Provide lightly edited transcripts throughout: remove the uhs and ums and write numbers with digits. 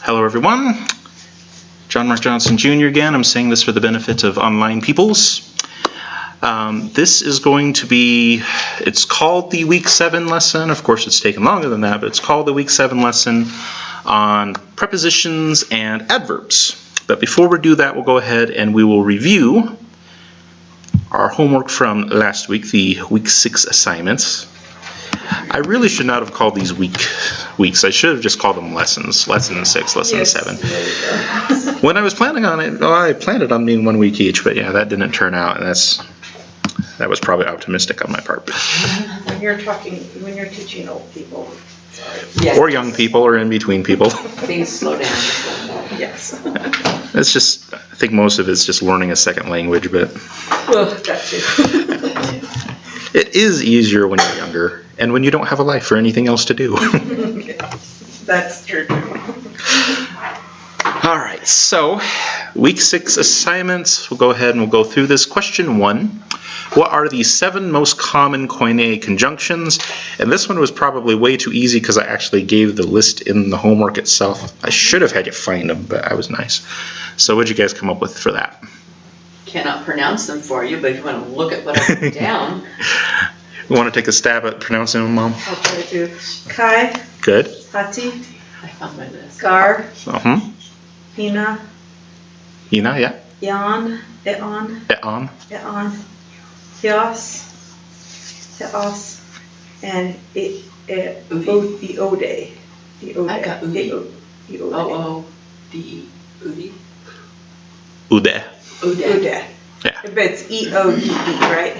Hello everyone, John Mark Johnson Jr. again. I'm saying this for the benefit of online peoples. This is going to be, it's called the Week 7 lesson. Of course it's taken longer than that, but it's called the Week 7 lesson on prepositions and adverbs. But before we do that, we'll go ahead and we will review our homework from last week, the Week 6 assignments. I really should not have called these weeks. I should have just called them lessons. Lesson 6, lesson 7. When I was planning on it, well, I planned it on being 1 week each, but yeah, that didn't turn out, and that was probably optimistic on my part. When you're teaching old people, sorry. Yes. Or young people, or in between people. Things slow down. Yes. It's just, I think most of it's just learning a second language, but Well, that too. it is easier when you're younger and when you don't have a life or anything else to do. That's true. All right, so Week 6 assignments. We'll go ahead and we'll go through this. Question 1. What are the 7 most common Koine conjunctions? And this one was probably way too easy because I actually gave the list in the homework itself. I should have had you find them, but I was nice. So what did you guys come up with for that? Cannot pronounce them for you, but if you want to look at what I put down. You want to take a stab at pronouncing them, Mom? I'll try to. Kai, Good. Hati, I found my list. Gar, Hina, Hina, yeah. Yan, Eon, Eon. Theos, and Ode. I got Udi. O-O-D-E. Udi. Ude. Ode. Yeah. But it's E-O-D-E, right?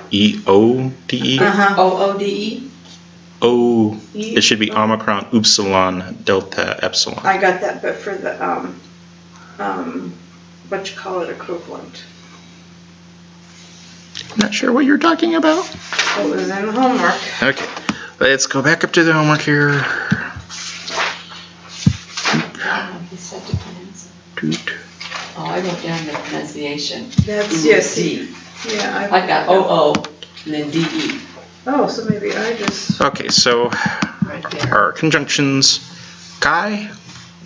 E-O-D-E? O-O-D-E. O. It should be Omicron, Upsilon, Delta, Epsilon. I got that, but for the, what you call it, equivalent. I'm not sure what you're talking about. It was in the homework. Okay, let's go back up to the homework here. He said to pronounce it. Oh, I wrote down the pronunciation. That's, yes. D. Yeah, I got O-O and then D-E. Oh, so maybe I just... Okay, so Right there. our conjunctions, Kai,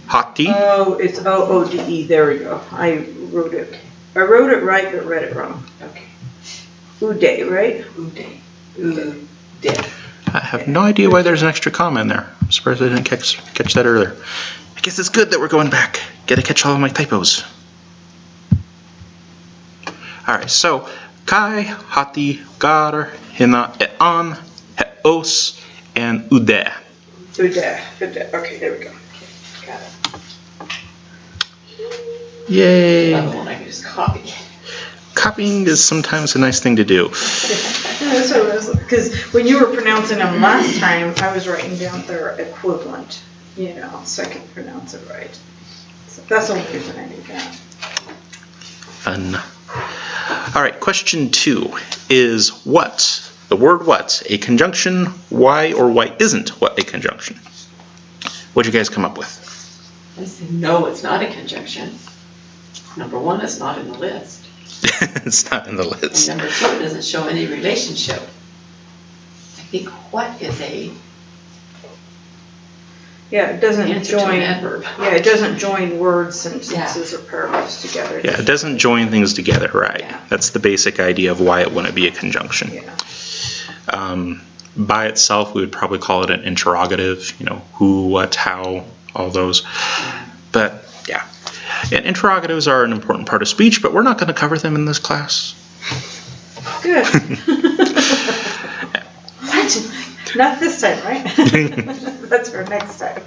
Hati. Oh, it's O-O-D-E. There we go. I wrote it right, but read it wrong. Okay. Ude, right? Ude. Ude. I have no idea why there's an extra comma in there. I'm surprised I didn't catch that earlier. I guess it's good that we're going back. Gotta catch all of my typos. Alright, so Kai, Hati, Gar, Hina, Eon, Heos, and Ude. Ude. Okay, there we go. Got it. Yay! Another one I can just copy. Copying is sometimes a nice thing to do. Because when you were pronouncing them last time, I was writing down their equivalent, so I could pronounce it right. So that's the only reason I did that. Fun. All right, question 2 is what? The word what? A conjunction. Why or why isn't what a conjunction? What'd you guys come up with? I said, no, it's not a conjunction. Number 1, it's not in the list. It's not in the list. And number 2, it doesn't show any relationship. I think what is a Yeah, it doesn't answer to an adverb? Yeah, it doesn't join words, sentences, or paragraphs together. Yeah, it doesn't join things together, right? Yeah. That's the basic idea of why it wouldn't be a conjunction. Yeah. By itself, we would probably call it an interrogative, who, what, how, all those. But, yeah. And interrogatives are an important part of speech, but we're not going to cover them in this class. Good. Not this time, right? That's for next time.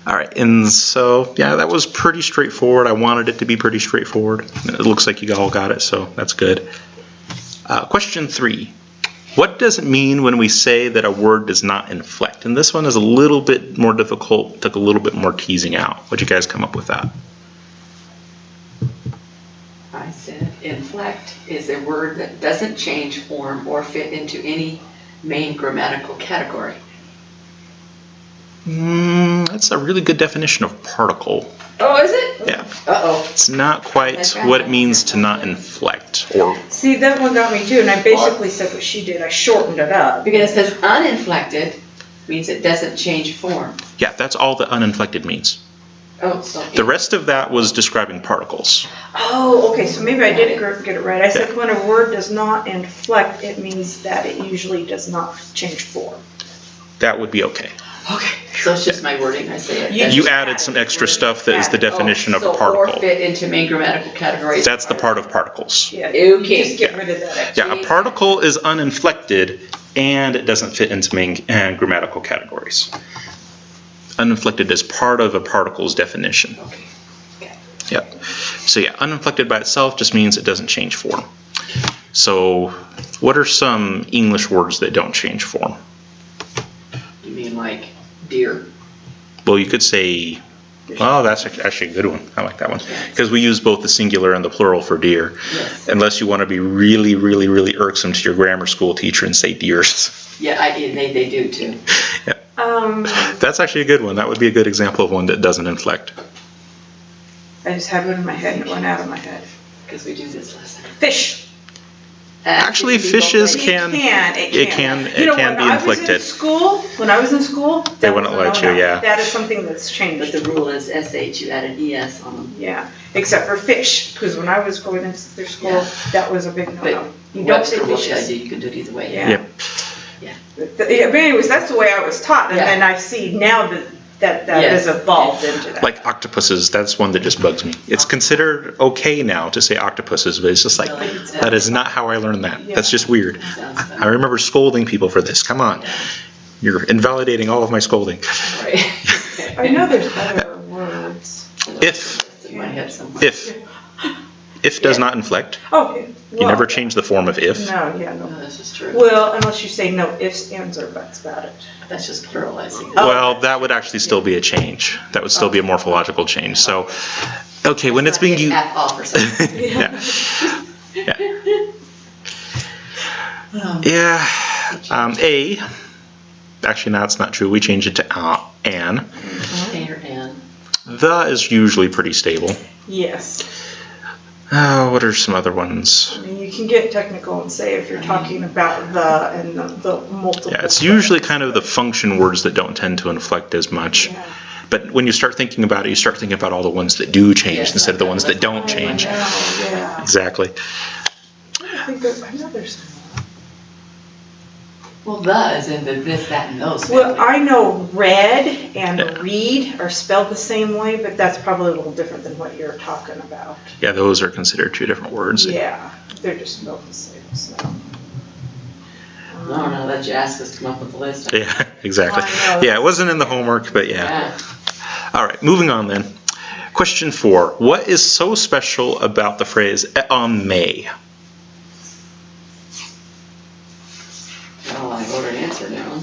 All right, and so, yeah, that was pretty straightforward. I wanted it to be pretty straightforward. It looks like you all got it, so that's good. Question 3. What does it mean when we say that a word does not inflect? And this one is a little bit more difficult, took a little bit more teasing out. What'd you guys come up with that? I said inflect is a word that doesn't change form or fit into any main grammatical category. That's a really good definition of particle. Oh, is it? Yeah. Uh-oh. It's not quite what it means to not inflect. Or See, that one got me too, and I basically said what she did. I shortened it up. Because it says uninflected means it doesn't change form. Yeah, that's all that uninflected means. Oh, so. The rest of that was describing particles. Oh, okay, so maybe I didn't get it right. I said when a word does not inflect, it means that it usually does not change form. That would be okay. Okay. So it's just my wording, I say it. You added some extra stuff that is the definition of a particle. Or fit into main grammatical categories. That's the part of particles. Yeah, Okay. just get rid of that extra. Yeah, a particle is uninflected and it doesn't fit into main grammatical categories. Uninflected is part of a particle's definition. Okay. Yep. So yeah, uninflected by itself just means it doesn't change form. So what are some English words that don't change form? You mean like deer? Well, you could say, oh, that's actually a good one. I like that one. Because we use both the singular and the plural for deer. Yes. Unless you want to be really, really, really irksome to your grammar school teacher and say deers. Yeah, they do too. Yeah. That's actually a good one. That would be a good example of one that doesn't inflect. I just had one in my head and it went out of my head. Because we do this lesson. Fish. Actually, fishes can be inflicted. When I was in school, They wouldn't let you, yeah. That is something that's But changed. the rule is SH, you add an ES on them. Yeah, except for fish, because when I was going into their school, Yeah. that was a big no-no. But You don't say Webster will tell fishes. you, you can do it either way. Yeah. Yep. But anyways, that's the way I was taught, and Yeah. then I see now that Yes. has evolved into that. Like octopuses, that's one that just bugs me. It's considered okay now to say octopuses, but it's just like, Really? that is not how I learned that. Yeah. That's just weird. Sounds fun. I remember scolding people for this. Come on. You're invalidating all of my scolding. Right. I know there's other words. If. It's in my head somewhere. If does Yeah. not inflect. Okay. You never change the form of if. No, yeah, no. No, this is true. Well, unless you say no ifs, ands, or buts about it. That's just pluralizing. Oh. Well, that would actually still be a change. That would still be a morphological change. So, okay, when it's being used. F off or something. Yeah. Yeah. A. Actually, no, that's not true. We changed it to an. A or an. The is usually pretty stable. Yes. Oh, what are some other ones? I mean, you can get technical and say if you're talking about the and the multiple. Yeah, it's usually kind of the function words that don't tend to inflect as much. Yeah. But when you start thinking about it, you start thinking about all the ones that do change Yes, instead of the ones that don't I change. know, yeah. Exactly. I know there's some. Well, the is in the this, that, and those. Well, family. I know read and Yeah. read are spelled the same way, but that's probably a little different than what you're talking about. Yeah, those are considered two different words. Yeah, they're just spelled the same, so. No, no, let you ask us to come up with a list. Yeah, exactly. I know. Yeah, it wasn't in the homework, but yeah. Yeah. All right, moving on then. Question 4. What is so special about the phrase may? Well, I wrote an answer down.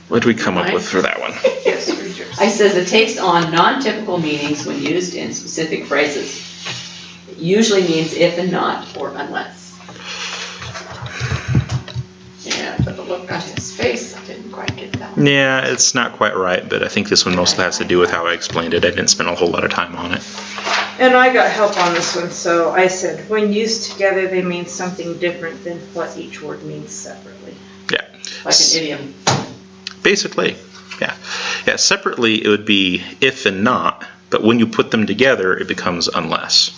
What did we come up with for that one? Yes, read yours. I says it takes on non-typical meanings when used in specific phrases. It usually means if and not or unless. Yeah, but the look on his face, I didn't quite get that one. Yeah, it's not quite right, but I think this one mostly has to do with how I explained it. I didn't spend a whole lot of time on it. And I got help on this one, so I said, when used together, they mean something different than what each word means separately. Yeah. Like an idiom. Basically, yeah. Yeah, separately it would be if and not, but when you put them together, it becomes unless.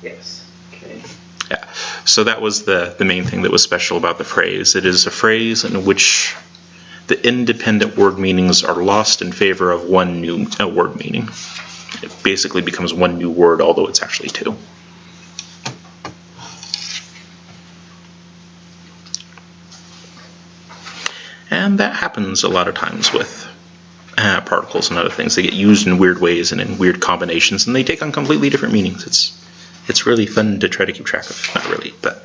Yes. Okay. Yeah. So that was the main thing that was special about the phrase. It is a phrase in which the independent word meanings are lost in favor of one new word meaning. It basically becomes one new word, although it's actually two. And that happens a lot of times with particles and other things. They get used in weird ways and in weird combinations, and they take on completely different meanings. It's really fun to try to keep track of. Not really, but...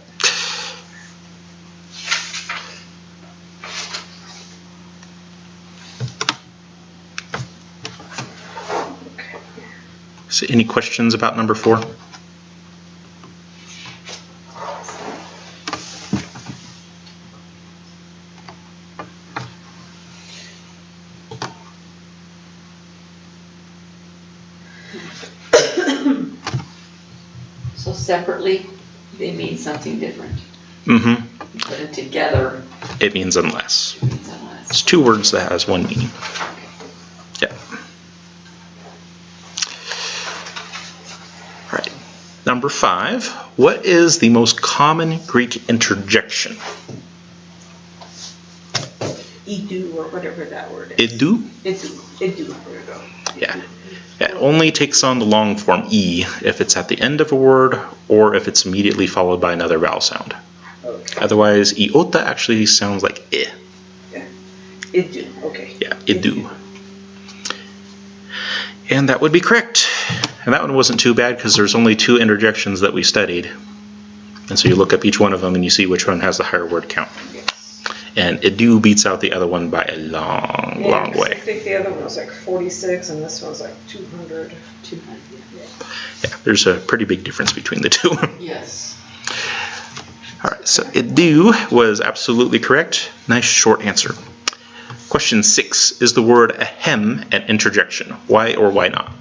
So any questions about number 4? So separately, they mean something different. Mm-hmm. Put it together, It means unless. It means unless. It's two words that has one meaning. Yeah. All right. Number 5. What is the most common Greek interjection? Idu or whatever that word is. Idu? Idu. There we go. Yeah. It only takes on the long form E if it's at the end of a word or if it's immediately followed by another vowel sound. Okay. Otherwise, iota actually sounds like I. Yeah. Idu. Okay. Yeah, idu. And that would be correct. And that one wasn't too bad because there's only 2 interjections that we studied. And so you look up each one of them and you see which one has the higher word count. Yes. And idu beats out the other one by a long, long 'cause I way. think the other one was like 46 and this one's like 200. 200. Yeah, there's a pretty big difference between the 2. Yes. All right, so idu was absolutely correct. Nice short answer. Question 6. Is the word ahem an interjection? Why or why not?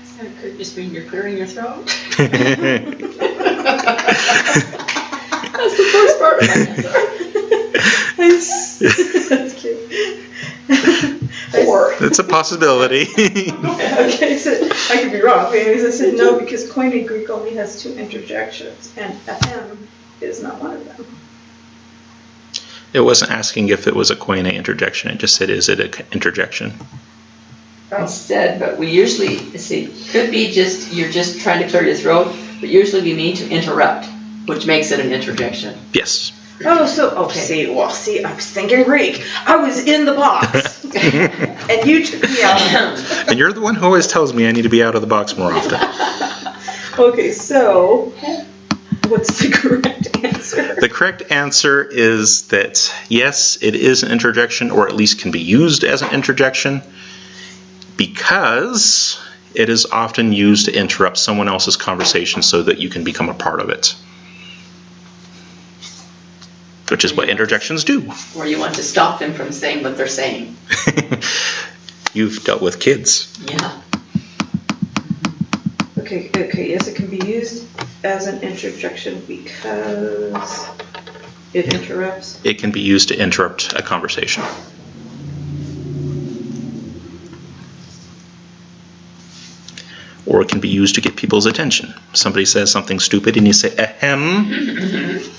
So it could just mean you're clearing your throat. That's the first part of my answer. That's cute. Or. It's a possibility. Okay, so I could be wrong. Because I said no because Koine Greek only has 2 interjections and ahem is not one of them. It wasn't asking if it was a Koine interjection. It just said, is it an interjection? I said, but we usually, could be just, you're just trying to clear your throat, but usually we mean to interrupt, which makes it an interjection. Yes. Oh, so, okay. See, I was thinking Greek. I was in the box. And you took me out. And you're the one who always tells me I need to be out of the box more often. Okay, so what's the correct answer? The correct answer is that yes, it is an interjection, or at least can be used as an interjection, because it is often used to interrupt someone else's conversation so that you can become a part of it. Which is what interjections do. Or you want to stop them from saying what they're saying. You've dealt with kids. Yeah. Okay, yes, it can be used as an interjection because it interrupts. It can be used to interrupt a conversation. Or it can be used to get people's attention. Somebody says something stupid and you say, ahem.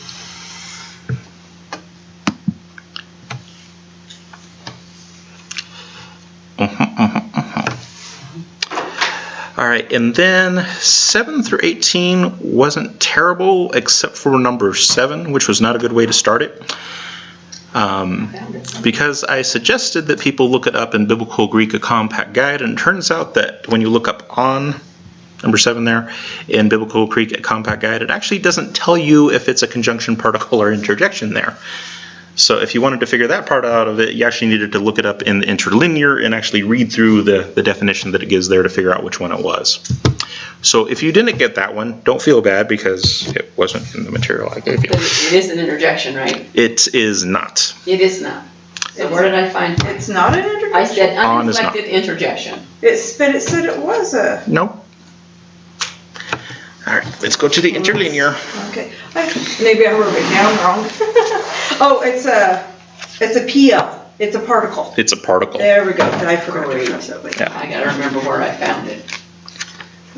All right, and then 7 through 18 wasn't terrible except for number 7, which was not a good way to start it. Because I suggested that people look it up in Biblical Greek, a compact guide, and it turns out that when you look up on number 7 there in Biblical Greek, a compact guide, it actually doesn't tell you if it's a conjunction, particle, or interjection there. So if you wanted to figure that part out of it, you actually needed to look it up in the interlinear and actually read through the definition that it gives there to figure out which one it was. So if you didn't get that one, don't feel bad because it wasn't in the material I gave you. But it is an interjection, right? It is not. It is not. So where did I find it? It's not an interjection? I said On is not. uninflected interjection. But it said it was a... Nope. All right, let's go to the interlinear. Okay. Maybe I wrote it down wrong. Oh, it's a PL. It's a particle. It's a particle. There we go. I forgot to Great. cross that way. Yeah. I gotta remember where I found it.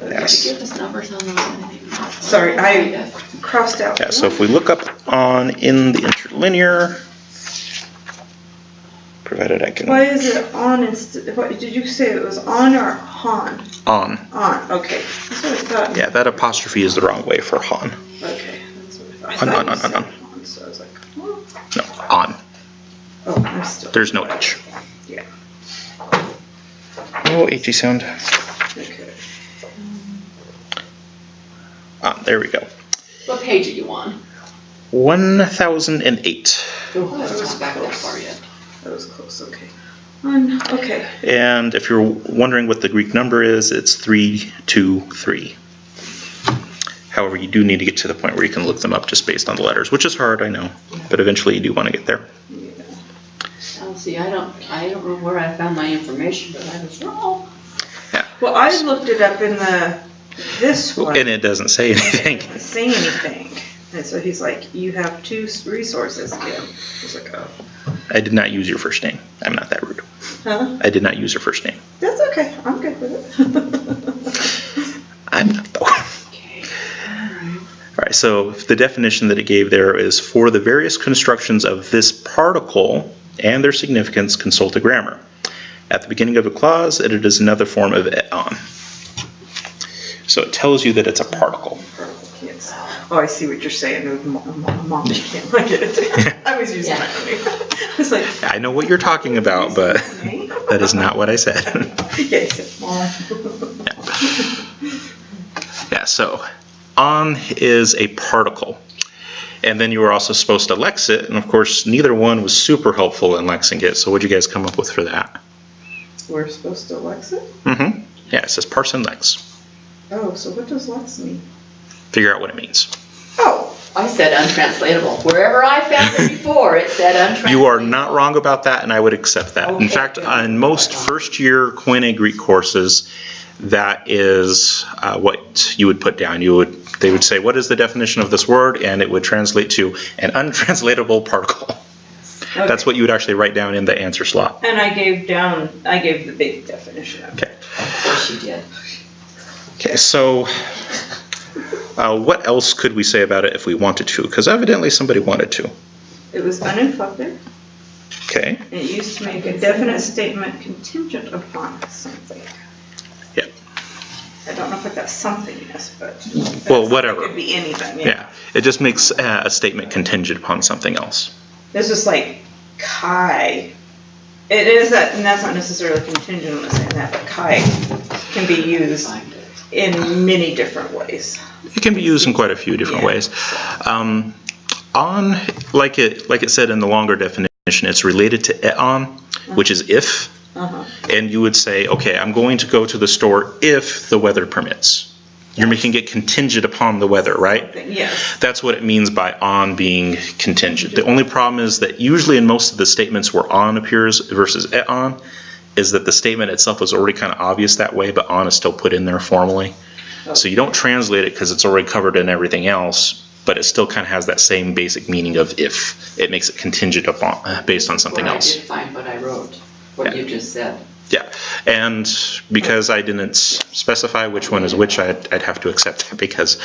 Yes. Did you give us numbers on those? Sorry, I crossed out. Yeah, so if we look up on in the interlinear, provided I can... Why is it on instead? What did you say? It was on or han? On. On. Okay. That's what I thought. Yeah, that apostrophe is the wrong way for han. Okay. That's what I thought. I thought you said on, so I was like, oh. No, on. Oh, I'm still. There's no H. Yeah. No H sound. Okay. On, there we go. What page are you on? 1008. Oh, that's not back that far yet. That was close. Okay. Okay. And if you're wondering what the Greek number is, it's 323. However, you do need to get to the point where you can look them up just based on the letters, which is hard, I know, but eventually you do want to get there. Yeah. Oh, see, I don't know where I found my information, but I was wrong. Yeah. Well, I looked it up in this one. And it doesn't say anything. It doesn't say anything. And so he's like, you have 2 resources again. I was like, oh. I did not use your first name. I'm not that rude. Huh? I did not use your first name. That's okay. I'm good with it. I'm not, though. Okay. All right, so the definition that it gave there is, for the various constructions of this particle and their significance, consult a grammar. At the beginning of a clause, it is another form of et on. So it tells you that it's a particle. Yes. Oh, I see what you're saying. Mom can't look at it. I was using my own name. It's like, I know what you're talking about, but that is not what I said. yeah, you said mom. Yeah, so on is a particle. And then you were also supposed to lex it, and of course neither one was super helpful in lexing it, so what did you guys come up with for that? We're supposed to lex it? Mm-hmm. Yeah, it says parse and lex. Oh, so what does lex mean? Figure out what it means. Oh, I said untranslatable. Wherever I found it before, it said untranslatable. You are not wrong about that, and I would accept that. In fact, in most first-year Koine Greek courses, that is what you would put down. They would say, what is the definition of this word? And it would translate to an untranslatable particle. okay. That's what you would actually write down in the answer slot. And I gave the big definition of it. Okay. Of course you did. Okay, so what else could we say about it if we wanted to? Because evidently somebody wanted to. It was uninflected. Okay. It used to make a definite statement contingent upon something. Yep. I don't know what that something is, but Well, whatever. It could be anything. Yeah. It just makes a statement contingent upon something else. It's just like Kai. It is that, and that's not necessarily contingent on saying that, but Kai can be used in many different ways. It can be used in quite a few different ways. On, like it said in the longer definition, it's related to et on, which is if. And you would say, okay, I'm going to go to the store if the weather permits. You're making it contingent upon the weather, right? Yes. That's what it means by on being contingent. The only problem is that usually in most of the statements where on appears versus et on, is that the statement itself is already kind of obvious that way, but on is still put in there formally. So you don't translate it because it's already covered in everything else, but it still kind of has that same basic meaning of if. It makes it contingent upon, based on something else. I did find what I wrote, what you just said. Yeah, and because I didn't specify which one is which, I'd have to accept that because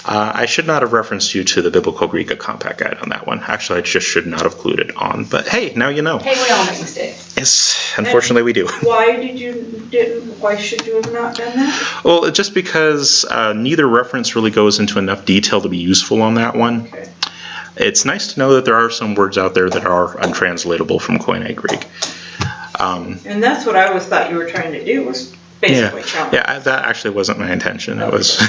I should not have referenced you to the Biblical Greek, a compact guide on that one. Actually, I just should not have included on, but hey, now you know. Hey, we all make mistakes. Yes, unfortunately we do. Why should you have not done that? Well, just because neither reference really goes into enough detail to be useful on that one. Okay. It's nice to know that there are some words out there that are untranslatable from Koine Greek. And that's what I always thought you were trying to do, was basically challenge. Yeah, that actually wasn't my intention. It was,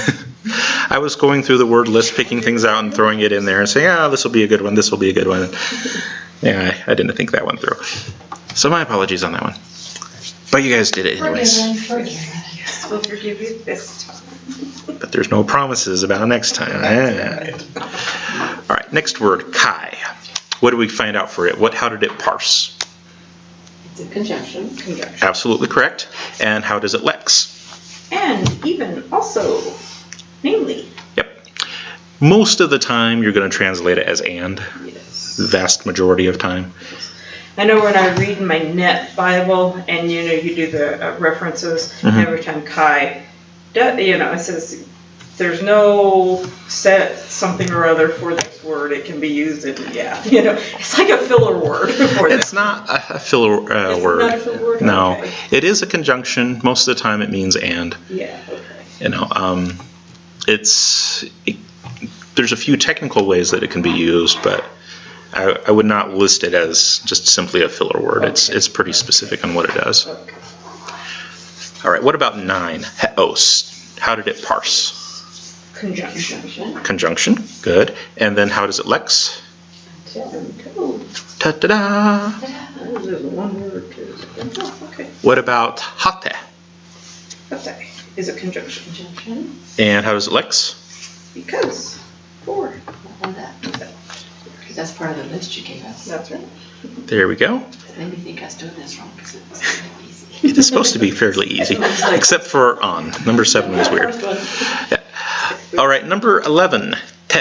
I was going through the word list, picking things out and throwing it in there and saying, this will be a good one, this will be a good one. Yeah, I didn't think that one through. So my apologies on that one. But you guys did it anyways. We'll forgive you this time. But there's no promises about next time. All right, next word, Kai. What do we find out for it? How did it parse? It's a conjunction. Absolutely correct. And how does it lex? And even also, namely. Yep. Most of the time, you're going to translate it as and. Yes. The vast majority of time. I know when I read my net Bible, and you do the references, and every time Kai, it says there's no set something or other for this word. It can be used in, it's like a filler word. It's not a filler word. Not a filler word? No, Okay. It is a conjunction. Most of the time, it means and. Yeah. Okay. There's a few technical ways that it can be used, but I would not list it as just simply a filler word. Okay. It's pretty specific on what it does. Okay. All right, what about 9? Heos. How did it parse? Conjunction. Conjunction, good. And then how does it lex? Ta-da-da! That is one word too. Oh, okay. What about hate? Hate is a conjunction. And how does it lex? Because. For. And that. That's part of the list you gave us. That's right. There we go. It made me think I was doing this wrong because it was really easy. It is supposed to be fairly easy, except for on. Number 7 was weird. Yeah. All right, number 11, te.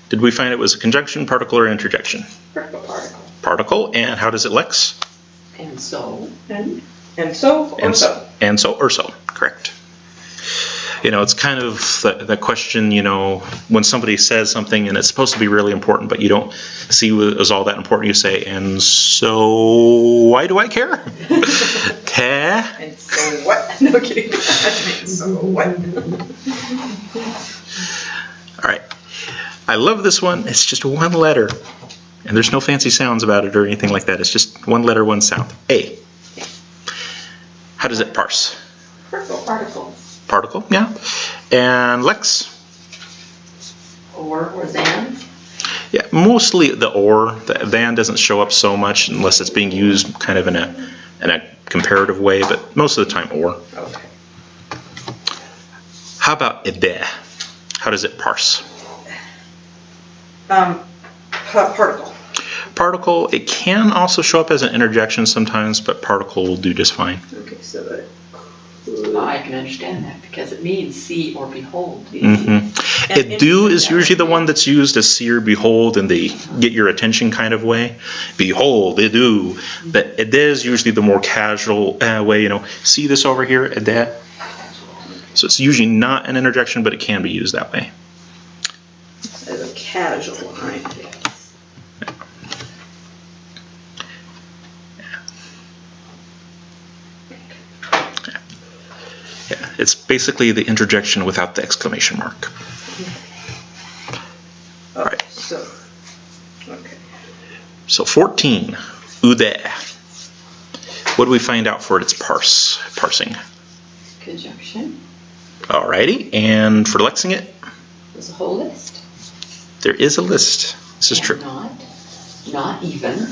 Did we find it was a conjunction, particle, or interjection? Particle. Particle. And how does it lex? And so. And so, or so. And so, or so. Correct. You know, it's kind of the question, you know, when somebody says something and it's supposed to be really important, but you don't see it as all that important, you say, and so why do I care? And so what? No kidding. So what? All right. I love this one. It's just one letter. And there's no fancy sounds about it or anything like that. It's just one letter, one sound. A. How does it parse? Particle. Particle, yeah. And lex? Or than. Yeah, mostly the or. The than doesn't show up so much unless it's being used kind of in a comparative way, but most of the time or. Okay. How about ede? How does it parse? Particle. Particle, it can also show up as an interjection sometimes, but particle will do just fine. Okay, so that. I can understand that because it means see or behold. Mm-hmm. It do is usually the one that's used as see or behold in the get your attention kind of way. Behold, it do. But it is usually the more casual way, you know, see this over here, it that. So it's usually not an interjection, but it can be used that way. As a casual one, right? Yeah, it's basically the interjection without the exclamation mark. All right. So, okay. So 14, ude. What do we find out for its parsing? Conjunction. Alrighty, and for lexing it? There's a whole list. There is a list. This is true. Not even,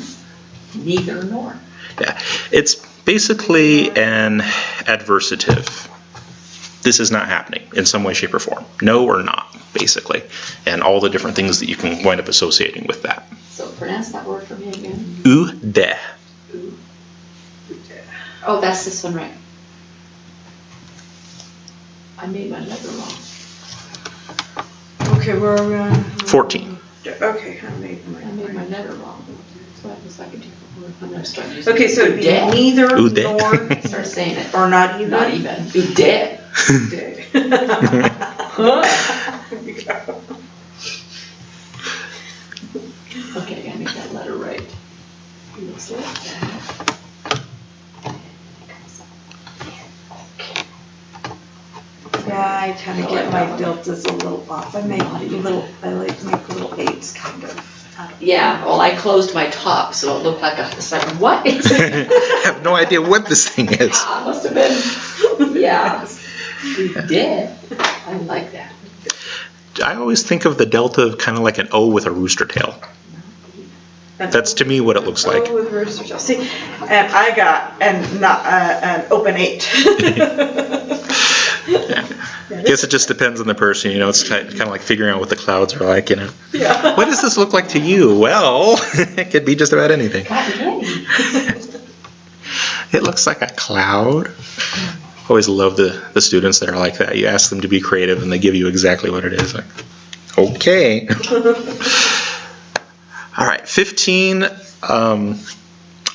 neither nor. Yeah, it's basically an adversative. This is not happening in some way, shape, or form. No or not, basically. And all the different things that you can wind up associating with that. So pronounce that word for me again. Ude. Oh, that's this one, right? I made my letter wrong. Okay, where are we on? 14. Okay, I made my letter wrong. So that was like a different word. I'm going to start using Okay, so it'd be ude. neither Ude. nor Start saying it. or not even. Not even. Ude. Okay, I gotta make that letter right. Looks like that. Yeah, I kind of get my deltas a little off. I like to make little 8s kind of. Yeah, well, I closed my top, so it looked like it's like, what is it? I have no idea what this thing is. Must have been, yeah. We did. I like that. I always think of the delta kind of like an O with a rooster tail. That's to me what it looks like. With rooster tail. See, and I got an open 8. Yeah. I guess it just depends on the person, you know, it's kind of like figuring out what the clouds are like, you know. Yeah. What does this look like to you? Well, it could be just about anything. It looks like a cloud. Always love the students that are like that. You ask them to be creative and they give you exactly what it is. Like, okay. All right, 15.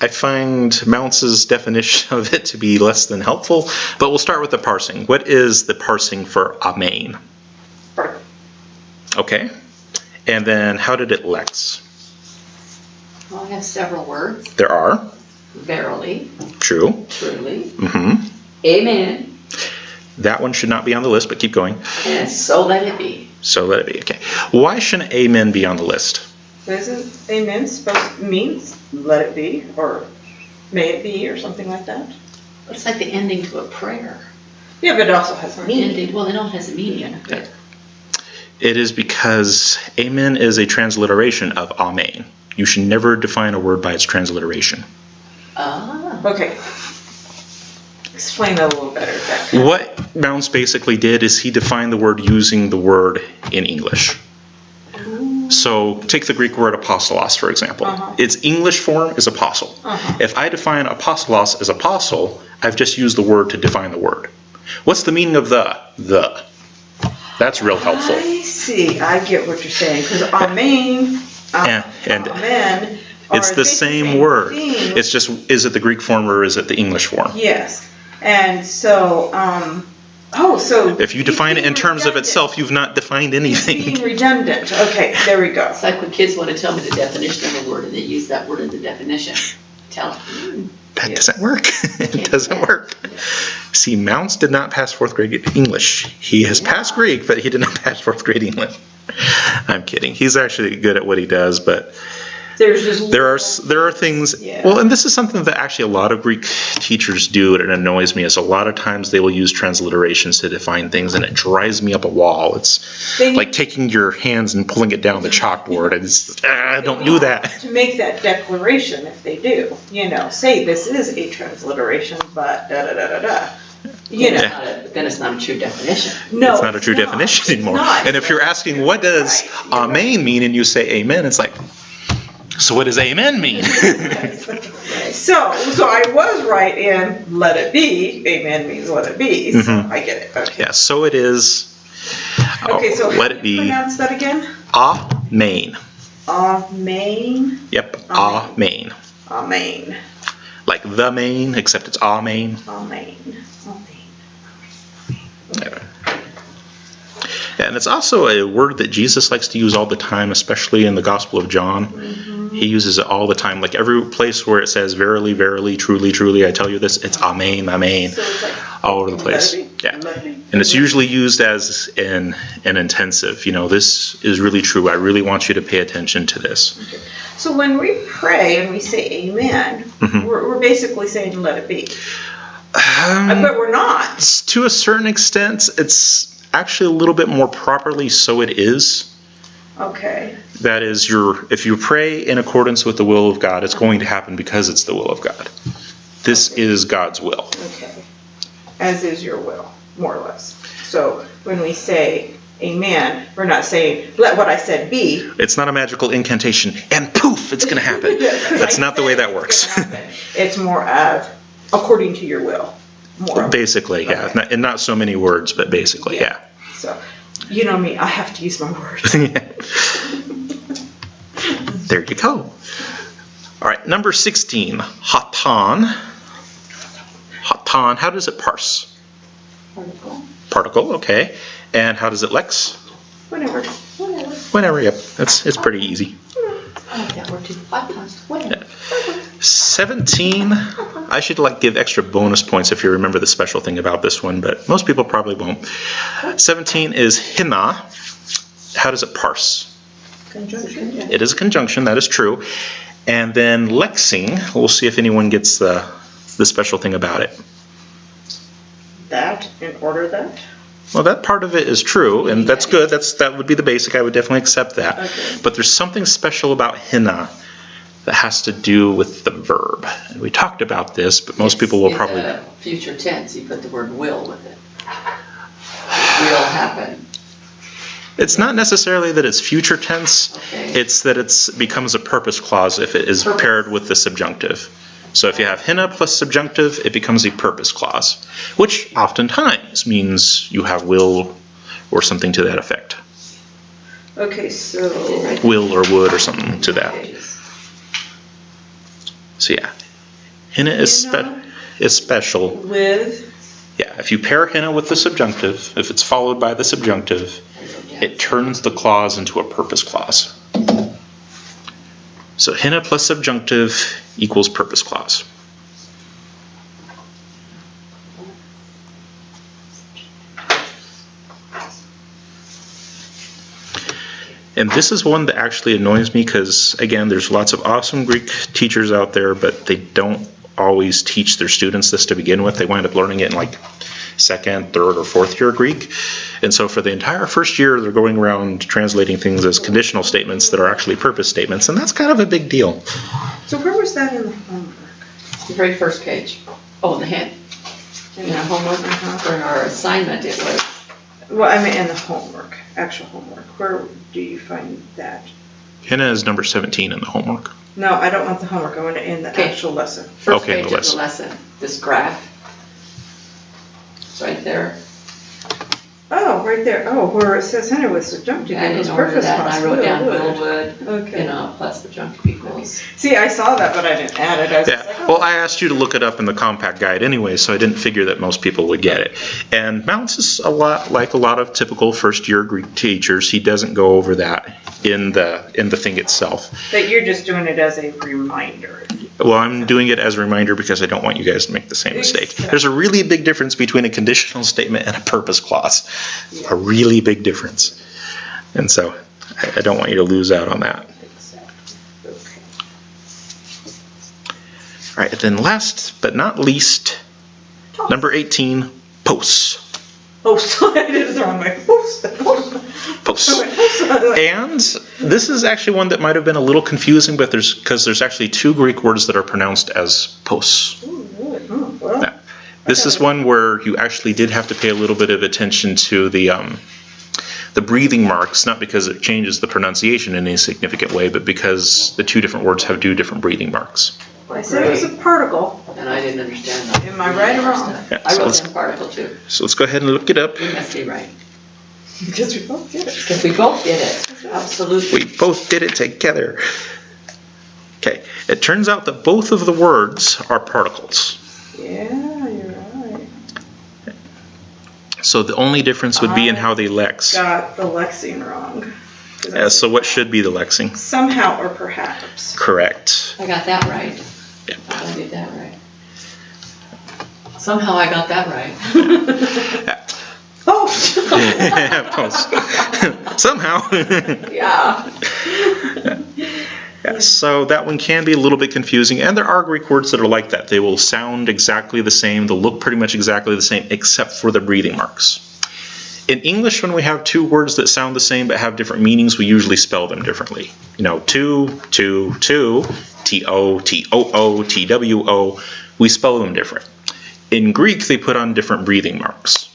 I find Mounce's definition of it to be less than helpful, but we'll start with the parsing. What is the parsing for amen? Okay. And then how did it lex? Well, I have several words. There are. Verily. True. Truly. Mm-hmm. Amen. That one should not be on the list, but keep going. And so let it be. So let it be. Okay. Why shouldn't amen be on the list? Isn't amen supposed to mean let it be, or may it be, or something like that? It's like the ending to a prayer. Yeah, but it also has a meaning. Ending, well, it all has a meaning. Yeah. It is because amen is a transliteration of amen. You should never define a word by its transliteration. Ah. Okay. Explain that a little better. What Mounce basically did is he defined the word using the word in English. So take the Greek word apostolos, for example. Its English form is apostle. If I define apostolos as apostle, I've just used the word to define the word. What's the meaning of the? That's real helpful. I see. I get what you're saying. Because amen, And amen. it's the same word. Thing. It's just, is it the Greek form or is it the English form? Yes. And so, so if you define it in terms of itself, you've not defined anything. Being redundant. Okay, there we go. It's like when kids want to tell me the definition of a word and they use that word in the definition. Tell them. That doesn't work. It doesn't work. See, Mounts did not pass 4th grade English. He has passed Greek, but he did not pass 4th grade English. I'm kidding. He's actually good at what he does, but there's just there are things. Yeah. Well, and this is something that actually a lot of Greek teachers do, and it annoys me. Is a lot of times they will use transliterations to define things, and it drives me up a wall. It's like taking your hands and pulling it down the chalkboard. And it's, don't do that. To make that declaration, if they do, say this is a transliteration, but da da da da da. Then it's not a true definition. No, it's not a true definition anymore. And if you're asking what does amen mean, and you say amen, it's like, so what does amen mean? So I was right in let it be. Amen means let it be. So I get it. Okay. Yeah, so it is. Okay, so let it be. Pronounce that again. Amen. Amen. Yep. Amen. Amen. Like the main, except it's amen. Amen. Yeah, and it's also a word that Jesus likes to use all the time, especially in the Gospel of John. He uses it all the time. Like every place where it says, verily, verily, truly, truly, I tell you this, it's amen, amen, so it's like, all over the place. Yeah. And it's usually used as an intensive. This is really true. I really want you to pay attention to this. Okay. So when we pray and we say amen, we're basically saying let it be. But we're not. To a certain extent, it's actually a little bit more properly so it is. Okay. That is, if you pray in accordance with the will of God, it's going to happen because it's the will of God. This is God's will. Okay. As is your will, more or less. So when we say amen, we're not saying let what I said be. It's not a magical incantation and poof, it's going to happen. That's not the way that works. It's more of according to your will. Basically, yeah. Okay. And not so many words, but basically, yeah. So, you know me, I have to use my words. There you go. All right, number 16, hatan. Hatan, how does it parse? Particle. Particle, okay. And how does it lex? Whenever. Whenever, yep. It's pretty easy. I like that word too. Whenever. 17, I should give extra bonus points if you remember the special thing about this one, but most people probably won't. 17 is hina. How does it parse? Conjunction. Yeah. It is a conjunction, that is true. And then lexing, we'll see if anyone gets the special thing about it. That, in order that? Well, that part of it is true, and that's good. That would be the basic. I would definitely accept that. Okay. But there's something special about hina that has to do with the verb. And we talked about this, but most people will probably... In the future tense, you put the word will with it. Will happen. It's not necessarily that it's future tense. Okay. It's that it becomes a purpose clause if it is paired with the subjunctive. So if you have hina plus subjunctive, it becomes a purpose clause, which oftentimes means you have will or something to that effect. Okay, so... Will or would or something to that. So yeah, hina is special. With? Yeah, if you pair hina with the subjunctive, if it's followed by the subjunctive, it turns the clause into a purpose clause. So hina plus subjunctive equals purpose clause. And this is one that actually annoys me because, again, there's lots of awesome Greek teachers out there, but they don't always teach their students this to begin with. They wind up learning it in second, third, or fourth year Greek. And so for the entire first year, they're going around translating things as conditional statements that are actually purpose statements, and that's kind of a big deal. So where was that in the homework? The very first page. Oh, in the hand. In the homework. For our assignment, it was. Well, I mean in the homework, actual homework. Where do you find that? Hina is number 17 in the homework. No, I don't want the homework. I want it in the actual lesson. First Okay, page of the lesson. This graph. It's right there. Oh, right there. Oh, where it says Henry was subjunctive. Yeah, I it was didn't order purpose that, and I clause, wrote down would. would, Okay. you know, plus subjunctive equals. See, I saw that, but I didn't add it. I was just like, Yeah, oh. well, I asked you to look it up in the compact guide anyway, so I didn't figure that most people would get it. And Mounts is a lot like a lot of typical first-year Greek teachers. He doesn't go over that in the thing itself. But you're just doing it as a reminder. Well, I'm doing it as a reminder because I don't want you guys to make the same mistake. Exactly. There's a really big difference between a conditional statement and a purpose clause. A really big difference. And so I don't want you to lose out on that. Exactly. Okay. All right, and then last but not least, number 18, posts. Oh, so I did it the wrong way. Post. Posts. And this is actually one that might have been a little confusing, but because there's actually two Greek words that are pronounced as posts. Ooh, really? Oh, well. Yeah. This is one where you actually did have to pay a little bit of attention to the breathing marks, not because it changes the pronunciation in any significant way, but because the two different words have two different breathing marks. I said it was a particle. And I didn't understand that. Am I right or wrong? Yeah, I so wrote let's- down particle too. So let's go ahead and look it up. You must be right. Because we both did it. Because we both did it. Absolutely. We both did it together. Okay, it turns out that both of the words are particles. Yeah, you're right. So the only difference would be in how they lex. Got the lexing wrong. So what should be the lexing? Somehow or perhaps. Correct. I got that right. Yep. I did that right. Somehow I got that right. Oh! Somehow. Yeah. Yeah, so that one can be a little bit confusing, and there are Greek words that are like that. They will sound exactly the same, they'll look pretty much exactly the same, except for the breathing marks. In English, when we have two words that sound the same but have different meanings, we usually spell them differently. You know, two, T-O, T-O-O, T-W-O, we spell them different. In Greek, they put on different breathing marks,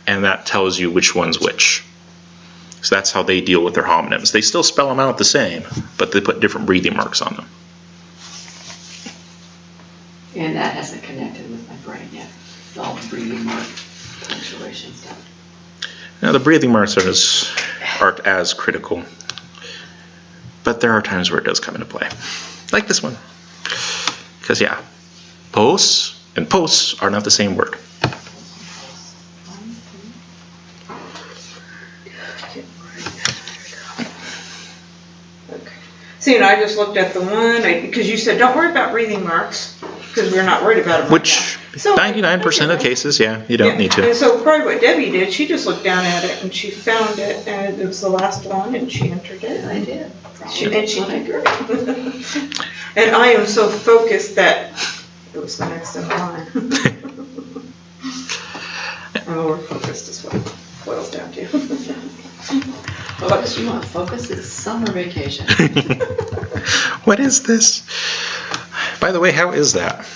and that tells you which one's which. So that's how they deal with their homonyms. They still spell them out the same, but they put different breathing marks on them. And that hasn't connected with my brain yet. All the breathing mark punctuation stuff. Now, the breathing marks aren't as critical, but there are times where it does come into play. Like this one. Because, yeah, posts and posts are not the same word. See, and I just looked at the one, because you said, don't worry about breathing marks, because we're not worried about them. Which, 99% of cases, yeah, you don't need to. And so probably what Debbie did, she just looked down at it and she found it, and it was the last one, and she entered it. I did. And she did great. And I am so focused that it was the next in line. I'm over-focused is what it boils down to. Focus, you want focus? It's summer vacation. What is this? By the way, how is that?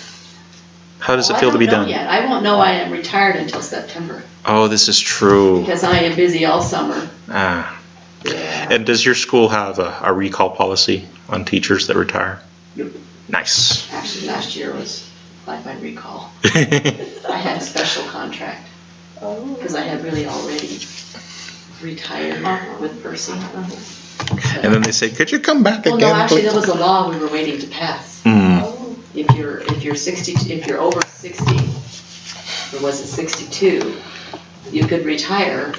How does it feel to be done? I don't know yet. I won't know I am retired until September. Oh, this is true. Because I am busy all summer. Ah. Yeah. And does your school have a recall policy on teachers that retire? Yep. Nice. Actually, last year was like my recall. I had a special contract. Oh. Because I had really already retired with Parsing. And then they say, could you come back Well, again? no, actually, please?" there was a law we were waiting to pass. Mm. Oh. If you're 60, if you're over 60, or was it 62, you could retire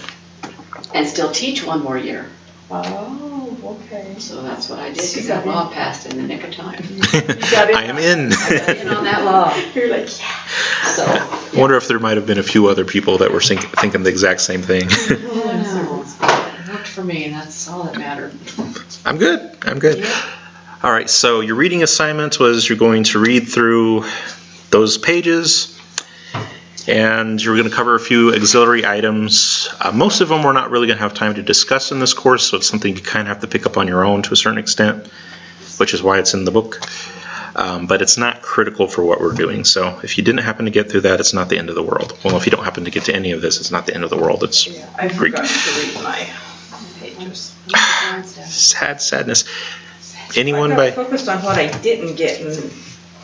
and still teach one more year. Oh, okay. So that's what I did, because that law passed in the nick of time. I am in. I got in on that law. You're like, yeah. So, I wonder if there might have been a few other people that were thinking the exact same thing. it worked for me, and that's all that mattered. I'm good. Yeah. All right, so your reading assignment was you're going to read through those pages, and you're going to cover a few auxiliary items. Most of them we're not really going to have time to discuss in this course, so it's something you kind of have to pick up on your own to a certain extent, which is why it's in the book. But it's not critical for what we're doing. So if you didn't happen to get through that, it's not the end of the world. Well, if you don't happen to get to any of this, it's not the end of the world. It's Yeah, I Greek. forgot to read my pages. Sadness. Anyone I by... got focused on what I didn't get and,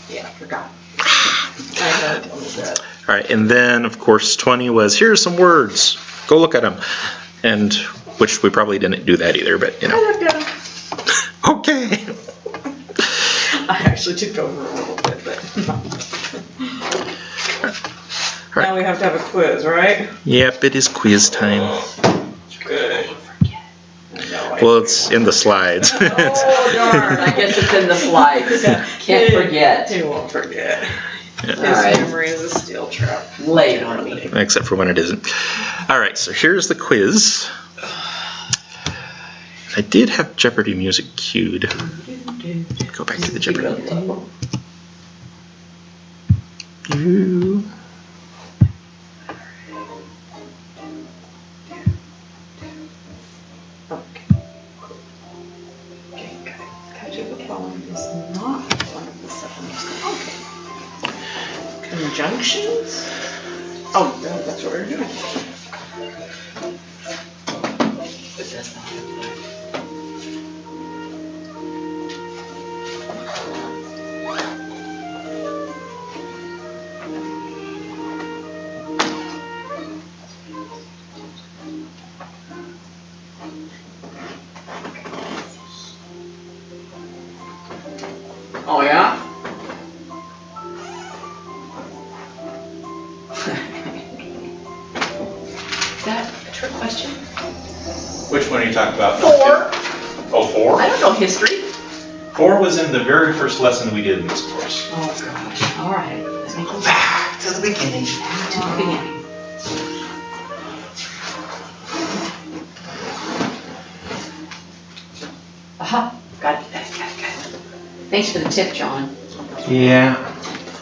yeah, I forgot. I know, tell me that. All right, and then, of course, 20 was, here are some words. Go look at them. And which we probably didn't do that either, but you know. I looked at them. Okay. I actually took over a little bit, but Right. now we have to have a quiz, right? Yep, it is quiz time. Good. Well, it's in the slides. Oh, darn. I guess it's in the slides. Can't forget. He won't forget. Yeah. His Alright. memory is a steel trap. Lay it on me. Except for when it isn't. All right, so here's the quiz. I did have Jeopardy music cued. Go back to the Jeopardy. You. Okay. Okay, got it. Catch of the following is not one of the 7. Okay. Conjunctions? Oh, that's what we're doing. But that's not it. Oh yeah? Is that a trick question? Which one are you talking about? 4. Oh, 4? I don't know history. 4 was in the very first lesson we did in this course. Oh gosh. All right. Let me go Back to the beginning. back to the beginning. Aha. Got it. Thanks for the tip, John. Yeah.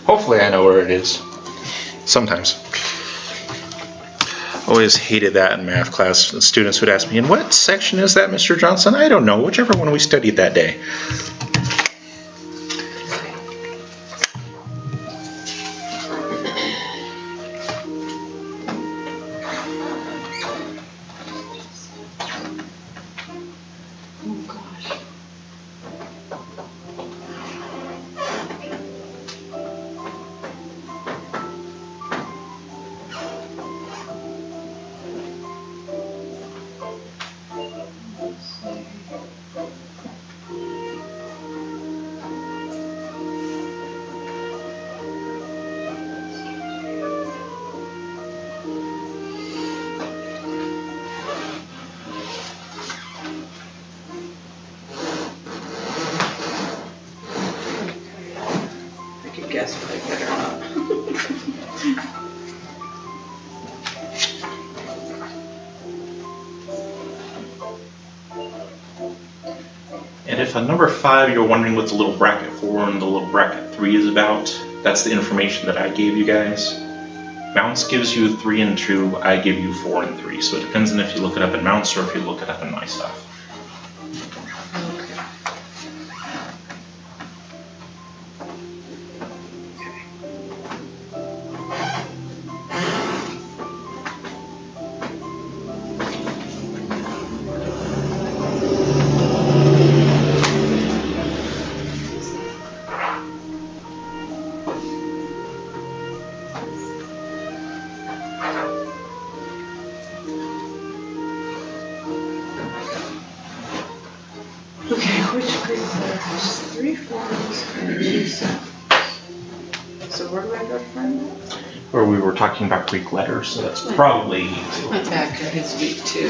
Hopefully I know where it is. Sometimes. Always hated that in math class. The students would ask me, "In what section is that, Mr. Johnson?" I don't know. Whichever one we studied that day. Oh gosh. I could guess, but I better not. And if on number 5 you're wondering what the little bracket 4 and the little bracket 3 is about, that's the information that I gave you guys. Mounts gives you 3 and 2, I give you 4 and 3. So it depends on if you look it up in Mounts or if you look it up in my stuff. Okay, which Greek letter has 3 forms and 2 sounds? So where do I go to find that? Or we were talking about Greek letters, so that's probably Went back to his week 2.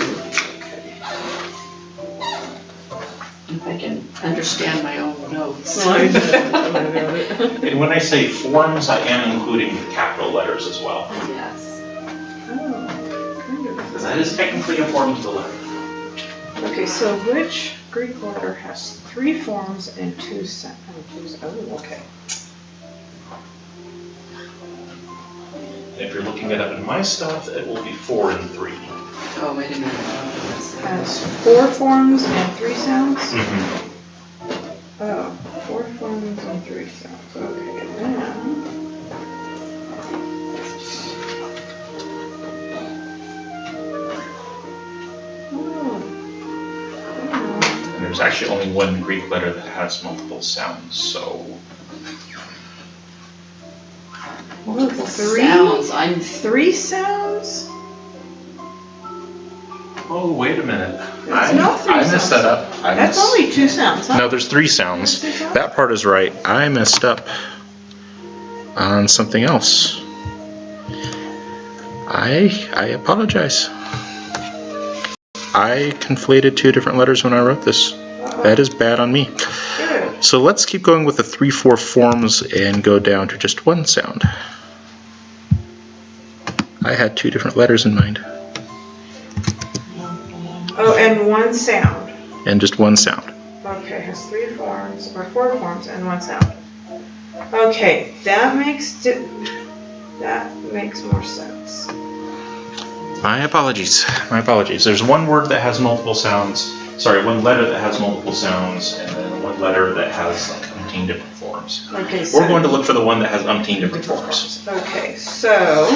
If I can understand my own notes. I got it. And when I say forms, I am including the capital letters as well. Yes. Oh, kind of. Because that is technically a form of the letter. Okay, so which Greek letter has 3 forms and 2 sounds? Oh, okay. And if you're looking it up in my stuff, it will be 4 and 3. Oh, wait a minute. Has 4 forms and 3 sounds? Mm-hmm. Oh, 4 forms and 3 sounds. Okay, then. Oh. And there's actually only one Greek letter that has multiple sounds, so... Multiple 3 sounds. I'm 3 sounds? Oh, wait a minute. There's no three I messed sounds. that up. That's only 2 sounds, huh? No, there's 3 sounds. There's 3 sounds? That part is right. I messed up on something else. I apologize. I conflated 2 different letters when I wrote this. That is bad on me. Good. So let's keep going with the 3-4 forms and go down to just 1 sound. I had 2 different letters in mind. Oh, and 1 sound. And just 1 sound. Okay, it has 3 forms, or 4 forms, and 1 sound. Okay, that makes more sense. My apologies. My apologies. There's 1 word that has multiple sounds. Sorry, 1 letter that has multiple sounds, and then 1 letter that has like umpteen different forms. Okay, so We're going to look for the one that has umpteen different forms. Okay, so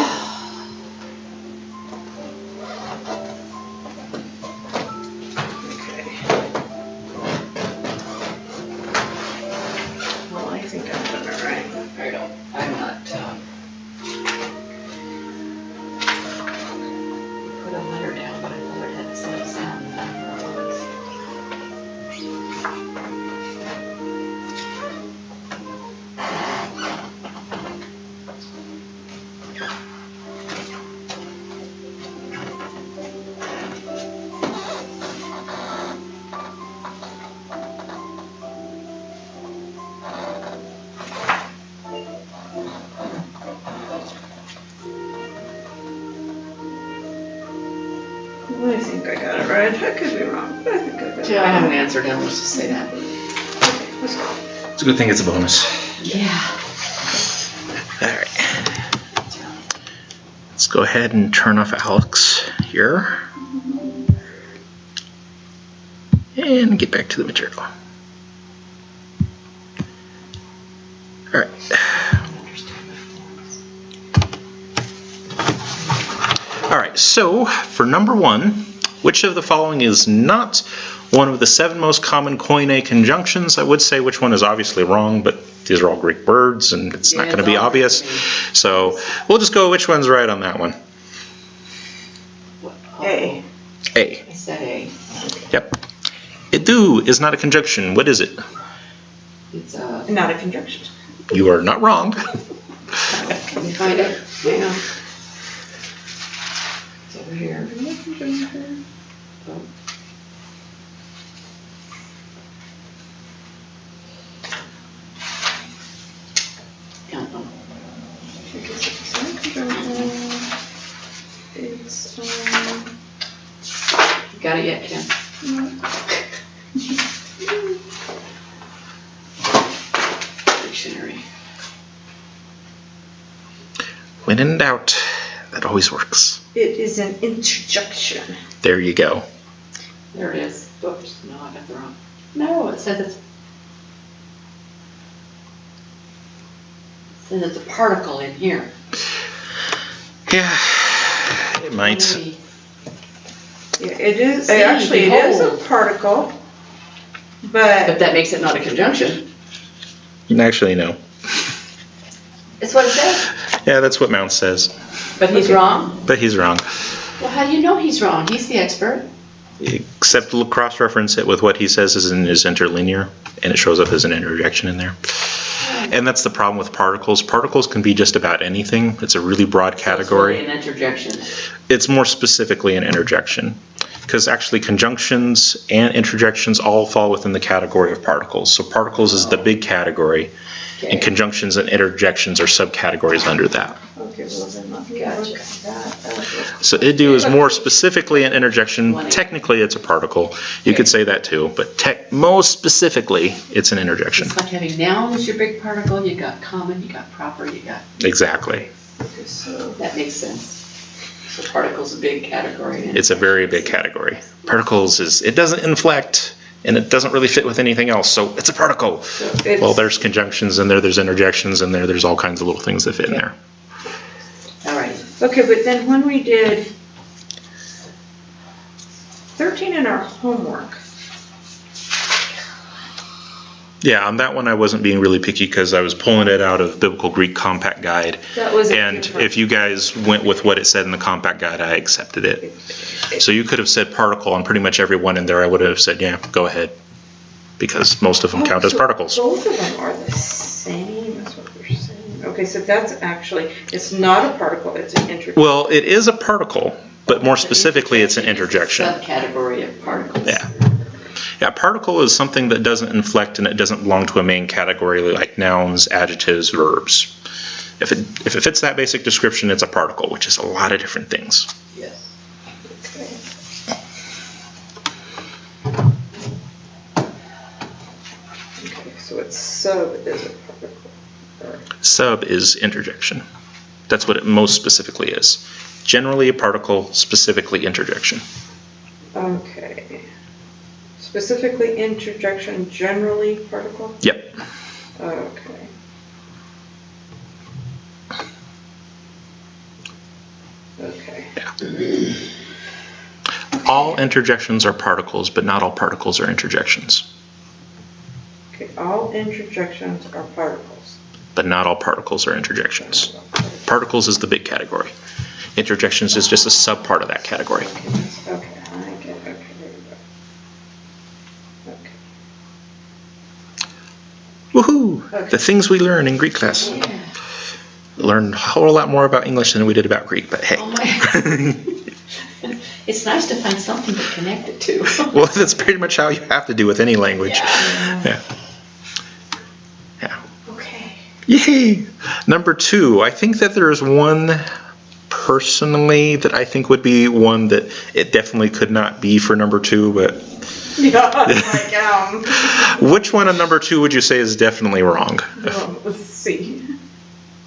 well, I think I'm doing it right. I don't, I'm not, put a letter down, but I thought it had the same sound as that was. I think I got it right. I could be wrong, but I think I got it Yeah, I right. haven't answered him, let's just say that. Okay, let's go. It's a good thing it's a bonus. Yeah. Alright. Let's go ahead and turn off Alex here. And get back to the material. Alright. Alright, so for number 1, which of the following is not one of the 7 most common Koine conjunctions? I would say which one is obviously wrong, but these are all Greek words and it's not going to be obvious. So we'll just go which one's right on that one. A. A. I said A. Yep. Edu is not a conjunction. What is it? It's Not a conjunction. You are not wrong. Can you find it? Hang on. It's over here. Oh. Yeah, no. It's You got it yet, Kim? Dictionary. When in doubt, that always works. it is an interjection. There you go. There it is. Oops, no, I got the wrong. No, it says it's a particle in here. Yeah, it might. Maybe. Yeah, it is. See, Actually, it is behold. a particle, But but that makes it not a conjunction. Actually, no. It's what it says. Yeah, that's what Mount says. But he's wrong. But he's wrong. Well, how do you know he's wrong? He's the expert. Except we'll cross-reference it with what he says is in his interlinear, and it shows up as an interjection in there. And that's the problem with particles. Particles can be just about anything. It's a really broad category. It's really an interjection. It's more specifically an interjection. Because actually conjunctions and interjections all fall within the category of particles. So particles is the big category, and Okay. conjunctions and interjections are subcategories under that. okay, well then let me Gotcha. look that up. So idu is more specifically an interjection. Technically, it's a particle. You could say that too, but most specifically, it's an interjection. It's like having noun is your big particle. You got common. You got proper. You got. Exactly. Okay, so That makes sense. So particle's a big category. and It's a very big category. Particles it doesn't inflect, and it doesn't really fit with anything else, so it's a particle. it's, Well, there's conjunctions in there, there's interjections in there, there's all kinds of little things that fit in there. All right. okay, but then when we did 13 in our homework, Yeah, on that one I wasn't being really picky because I was pulling it out of Biblical Greek Compact Guide. That was And if you guys went with what it said in the Compact Guide, I accepted it. So you could have said particle on pretty much every one in there. I would have said, yeah, go ahead. Because most of them count as particles. Both of them are the same, that's what they're saying. Okay, so that's actually, it's not a particle, it's an interjection. Well, it is a particle, but more specifically, it's an interjection. Subcategory of particles. Yeah. Yeah, particle is something that doesn't inflect and it doesn't belong to a main category like nouns, adjectives, verbs. If it fits that basic description, it's a particle, which is a lot of different things. Yes. Okay, so it's sub is a particle. Sub is interjection. That's what it most specifically is. Generally a particle, specifically interjection. Okay. Specifically interjection, generally particle? Yep. Okay. Okay. Yeah. All interjections are particles, but not all particles are interjections. Okay, all interjections are particles. But not all particles are interjections. Particles is the big category. Interjections is just a sub-part of that category. Okay, I get it. Okay, there we go. Okay. Woohoo! Okay. The things we learn in Greek class. Yeah. Learned a whole lot more about English than we did about Greek, but hey. Oh my. It's nice to find something to connect it to. Well, that's pretty much how you have to do with any language. Yeah. Yeah. Okay. Yay! Number 2, I think that there is one personally that I think would be one that it definitely could not be for number 2, but Yeah, like, which one on number 2 would you say is definitely wrong? well, let's see.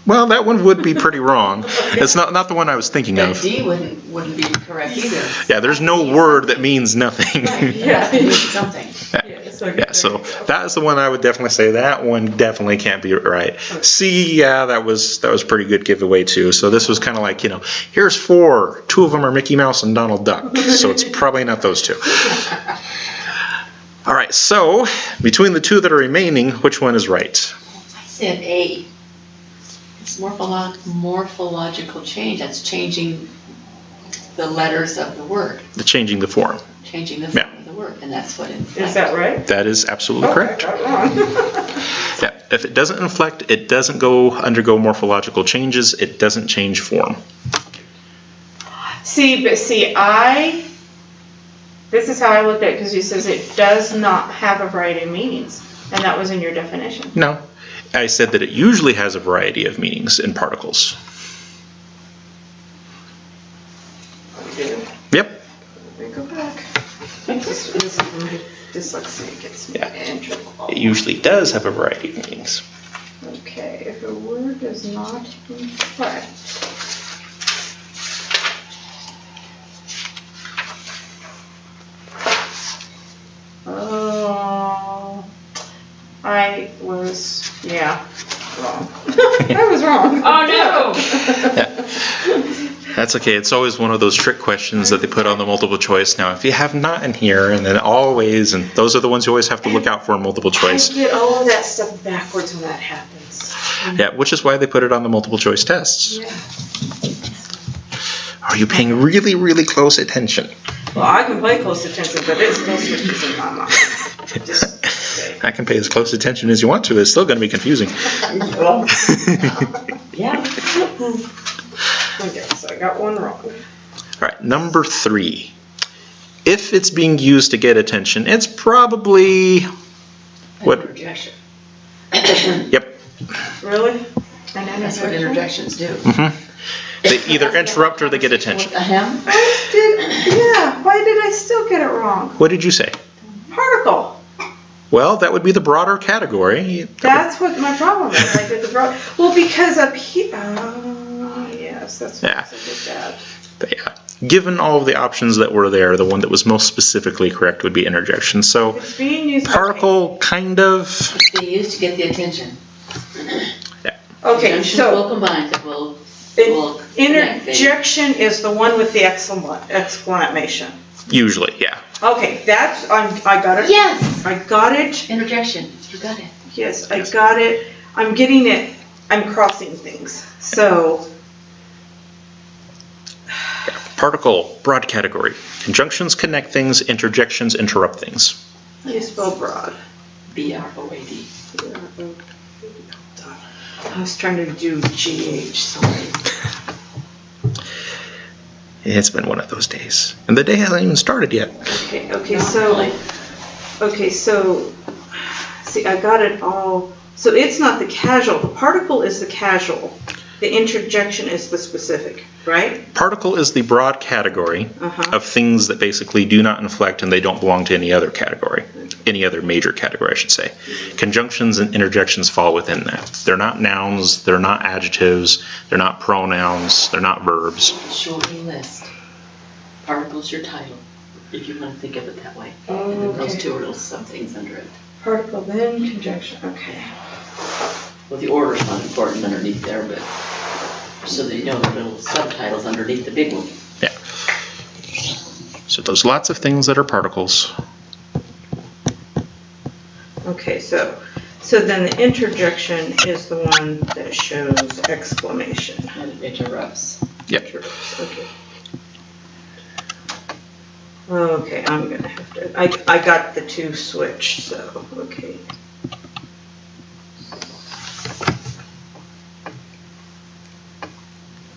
Well, that one would be pretty wrong. It's not the one I was thinking But of. D wouldn't be correct either. Yeah, there's no word that means nothing. Right, Yeah. it means something. Yeah, so that is the one I would definitely say. That one definitely can't be right. C, yeah, that was pretty good giveaway too. So this was kind of like, here's 4. 2 of them are Mickey Mouse and Donald Duck. So it's probably not those 2. All right, so between the 2 that are remaining, which one is right? I said A. It's morphological change. That's changing the letters of the word. The changing the form. Changing the form of the word. And that's what inflect. Is that right? That is absolutely correct. I got it wrong. Yeah, if it doesn't inflect, it doesn't undergo morphological changes. It doesn't change form. This is how I looked at it, because you says it does not have a variety of meanings, and that was in your definition. No, I said that it usually has a variety of meanings in particles. Yep. Let me go back. This is my dyslexia gets me in trouble. It usually does have a variety of meanings. Okay, if a word does not inflect. Oh, I was, wrong. I was wrong. Oh no! That's okay. It's always one of those trick questions that they put on the multiple choice. Now, if you have not in here, and then always, and those are the ones you always have to look out for in multiple choice. I get all of that stuff backwards when that happens. Yeah, which is why they put it on the multiple choice tests. Yeah. Are you paying really, really close attention? Well, I can pay close attention, but it still switches in my mind. Just say. I can pay as close attention as you want to. It's still going to be confusing. Yeah. Okay, so I got one wrong. All right, number 3. If it's being used to get attention, it's probably what? Interjection. Yep. Really? That's what interjections do. Mm-hmm. They either interrupt or they get attention. A hem? Why did I still get it wrong? What did you say? Particle. Well, that would be the broader category. That's what my problem is. I did the broad. Well, because up here. Yes, that's what I did that. But yeah, given all of the options that were there, the one that was most specifically correct would be interjection. So It's being used. particle, kind of. It's being used to get the attention. Yeah. Okay, Conjunctions so will combine that will connect things. interjection is the one with the exclamation. Usually, yeah. Okay, that's, I got it. Yes! I got it. Interjection. You got it. Yes, I got it. I'm getting it. I'm crossing things. So, Particle, broad category. Conjunctions connect things, interjections interrupt things. you spell broad. B-R-O-A-D. I was trying to do GH, sorry. It's been one of those days. And the day hasn't even started yet. Okay, Not so, really. okay, so, see, I got it all. So it's not the casual. The particle is the casual. The interjection is the specific, right? Particle is the broad category Uh-huh. of things that basically do not inflect and they don't belong to any other category. Any other major category, I should say. Conjunctions and interjections fall within that. They're not nouns, they're not adjectives, they're not pronouns, they're not verbs. Shortening list. Particle's your title, if you want to think of it that way. And then those two are little sub things under it. Particle, then conjunction, okay. Well, the order's not important underneath there, but so that you know the little subtitles underneath the big one. Yeah. So there's lots of things that are particles. Okay, so then the interjection is the one that shows exclamation. And it interrupts. Yep. Okay. Okay, I'm gonna have to, I got the two switched, so, okay.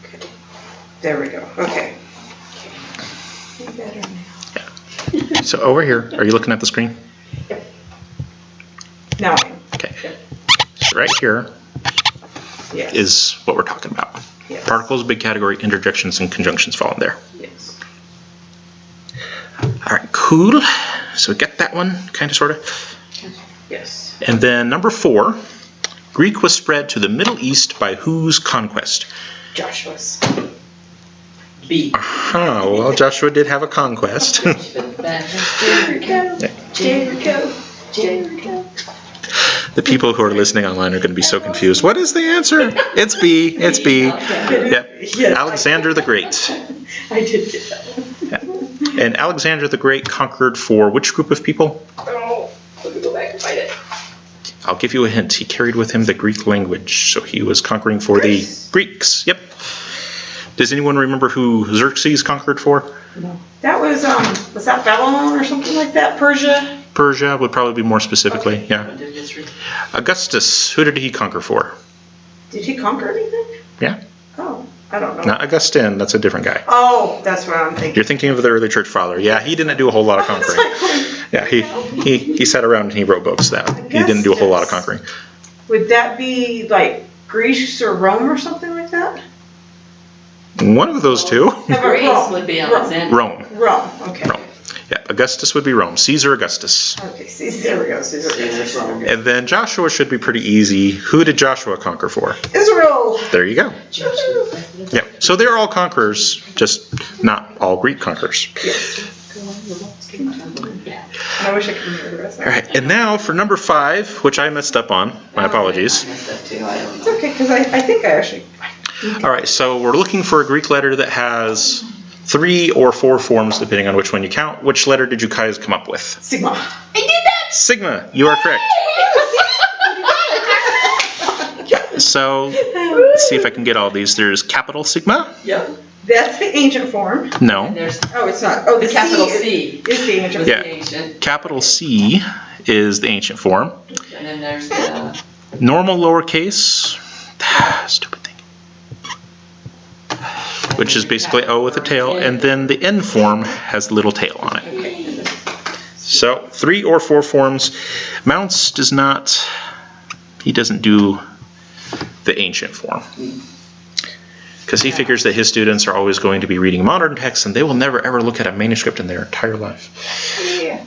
Okay, there we go, okay. Better now. So over here, are you looking at the screen? Now I am. Okay. So right here Yes. is what we're talking about. Yes. Particles, big category, interjections and conjunctions fall in there. Yes. All right, cool. So we got that one, kind of, sort of. Yes. And then number 4, Greek was spread to the Middle East by whose conquest? Joshua's. B. Well, Joshua did have a conquest. Jericho. Jericho. Jericho. The people who are listening online are going to be so confused. What is the answer? It's B. It's B. Yep. Yes. Alexander the Great. I did get that one. Yeah. And Alexander the Great conquered for which group of people? Oh, let me go back and find it. I'll give you a hint. He carried with him the Greek language, so he was conquering for the Greeks. Yep. Does anyone remember who Xerxes conquered for? No. That was that Babylon or something like that? Persia? Persia would probably be more specifically, yeah. Under history. Augustus, who did he conquer for? Did he conquer anything? Yeah. Oh, I don't know. Not Augustine, that's a different guy. Oh, that's what I'm thinking. You're thinking of the early church father. Yeah, he didn't do a whole lot of conquering. Yeah, he sat around and he wrote books. That he didn't do a whole lot of conquering. Would that be like Greece or Rome or something like that? One of those two. Greece would be Alexander. Rome. Rome, okay. Rome. Yeah, Augustus would be Rome. Caesar Augustus. Okay, see, there we go. Caesar. Caesar's Rome. And then Joshua should be pretty easy. Who did Joshua conquer for? Israel. There you go. Yeah. So they're all conquerors, just not all Greek conquerors. I wish I could remember the rest. All right, and now for number 5, which I messed up on. My apologies. I messed up too, I don't It's know. okay, because I think I actually. All right, so we're looking for a Greek letter that has 3 or 4 forms, depending on which one you count. Which letter did you guys come up with? Sigma. I did that! Sigma. You are correct. So let's see if I can get all these. There's capital Sigma. Yep. That's the ancient form. No. And there's Oh, it's not. Oh, the capital C C. is the ancient Was Yeah. the ancient. Capital C is the ancient form. And then there's the Normal lowercase. Stupid thing. Which is basically O with a tail. And then the N form has a little tail on it. So 3 or 4 forms. Mounts does not, he doesn't do the ancient form. Because he figures that his students are always going to be reading modern texts and they will never ever look at a manuscript in their entire life. Yeah.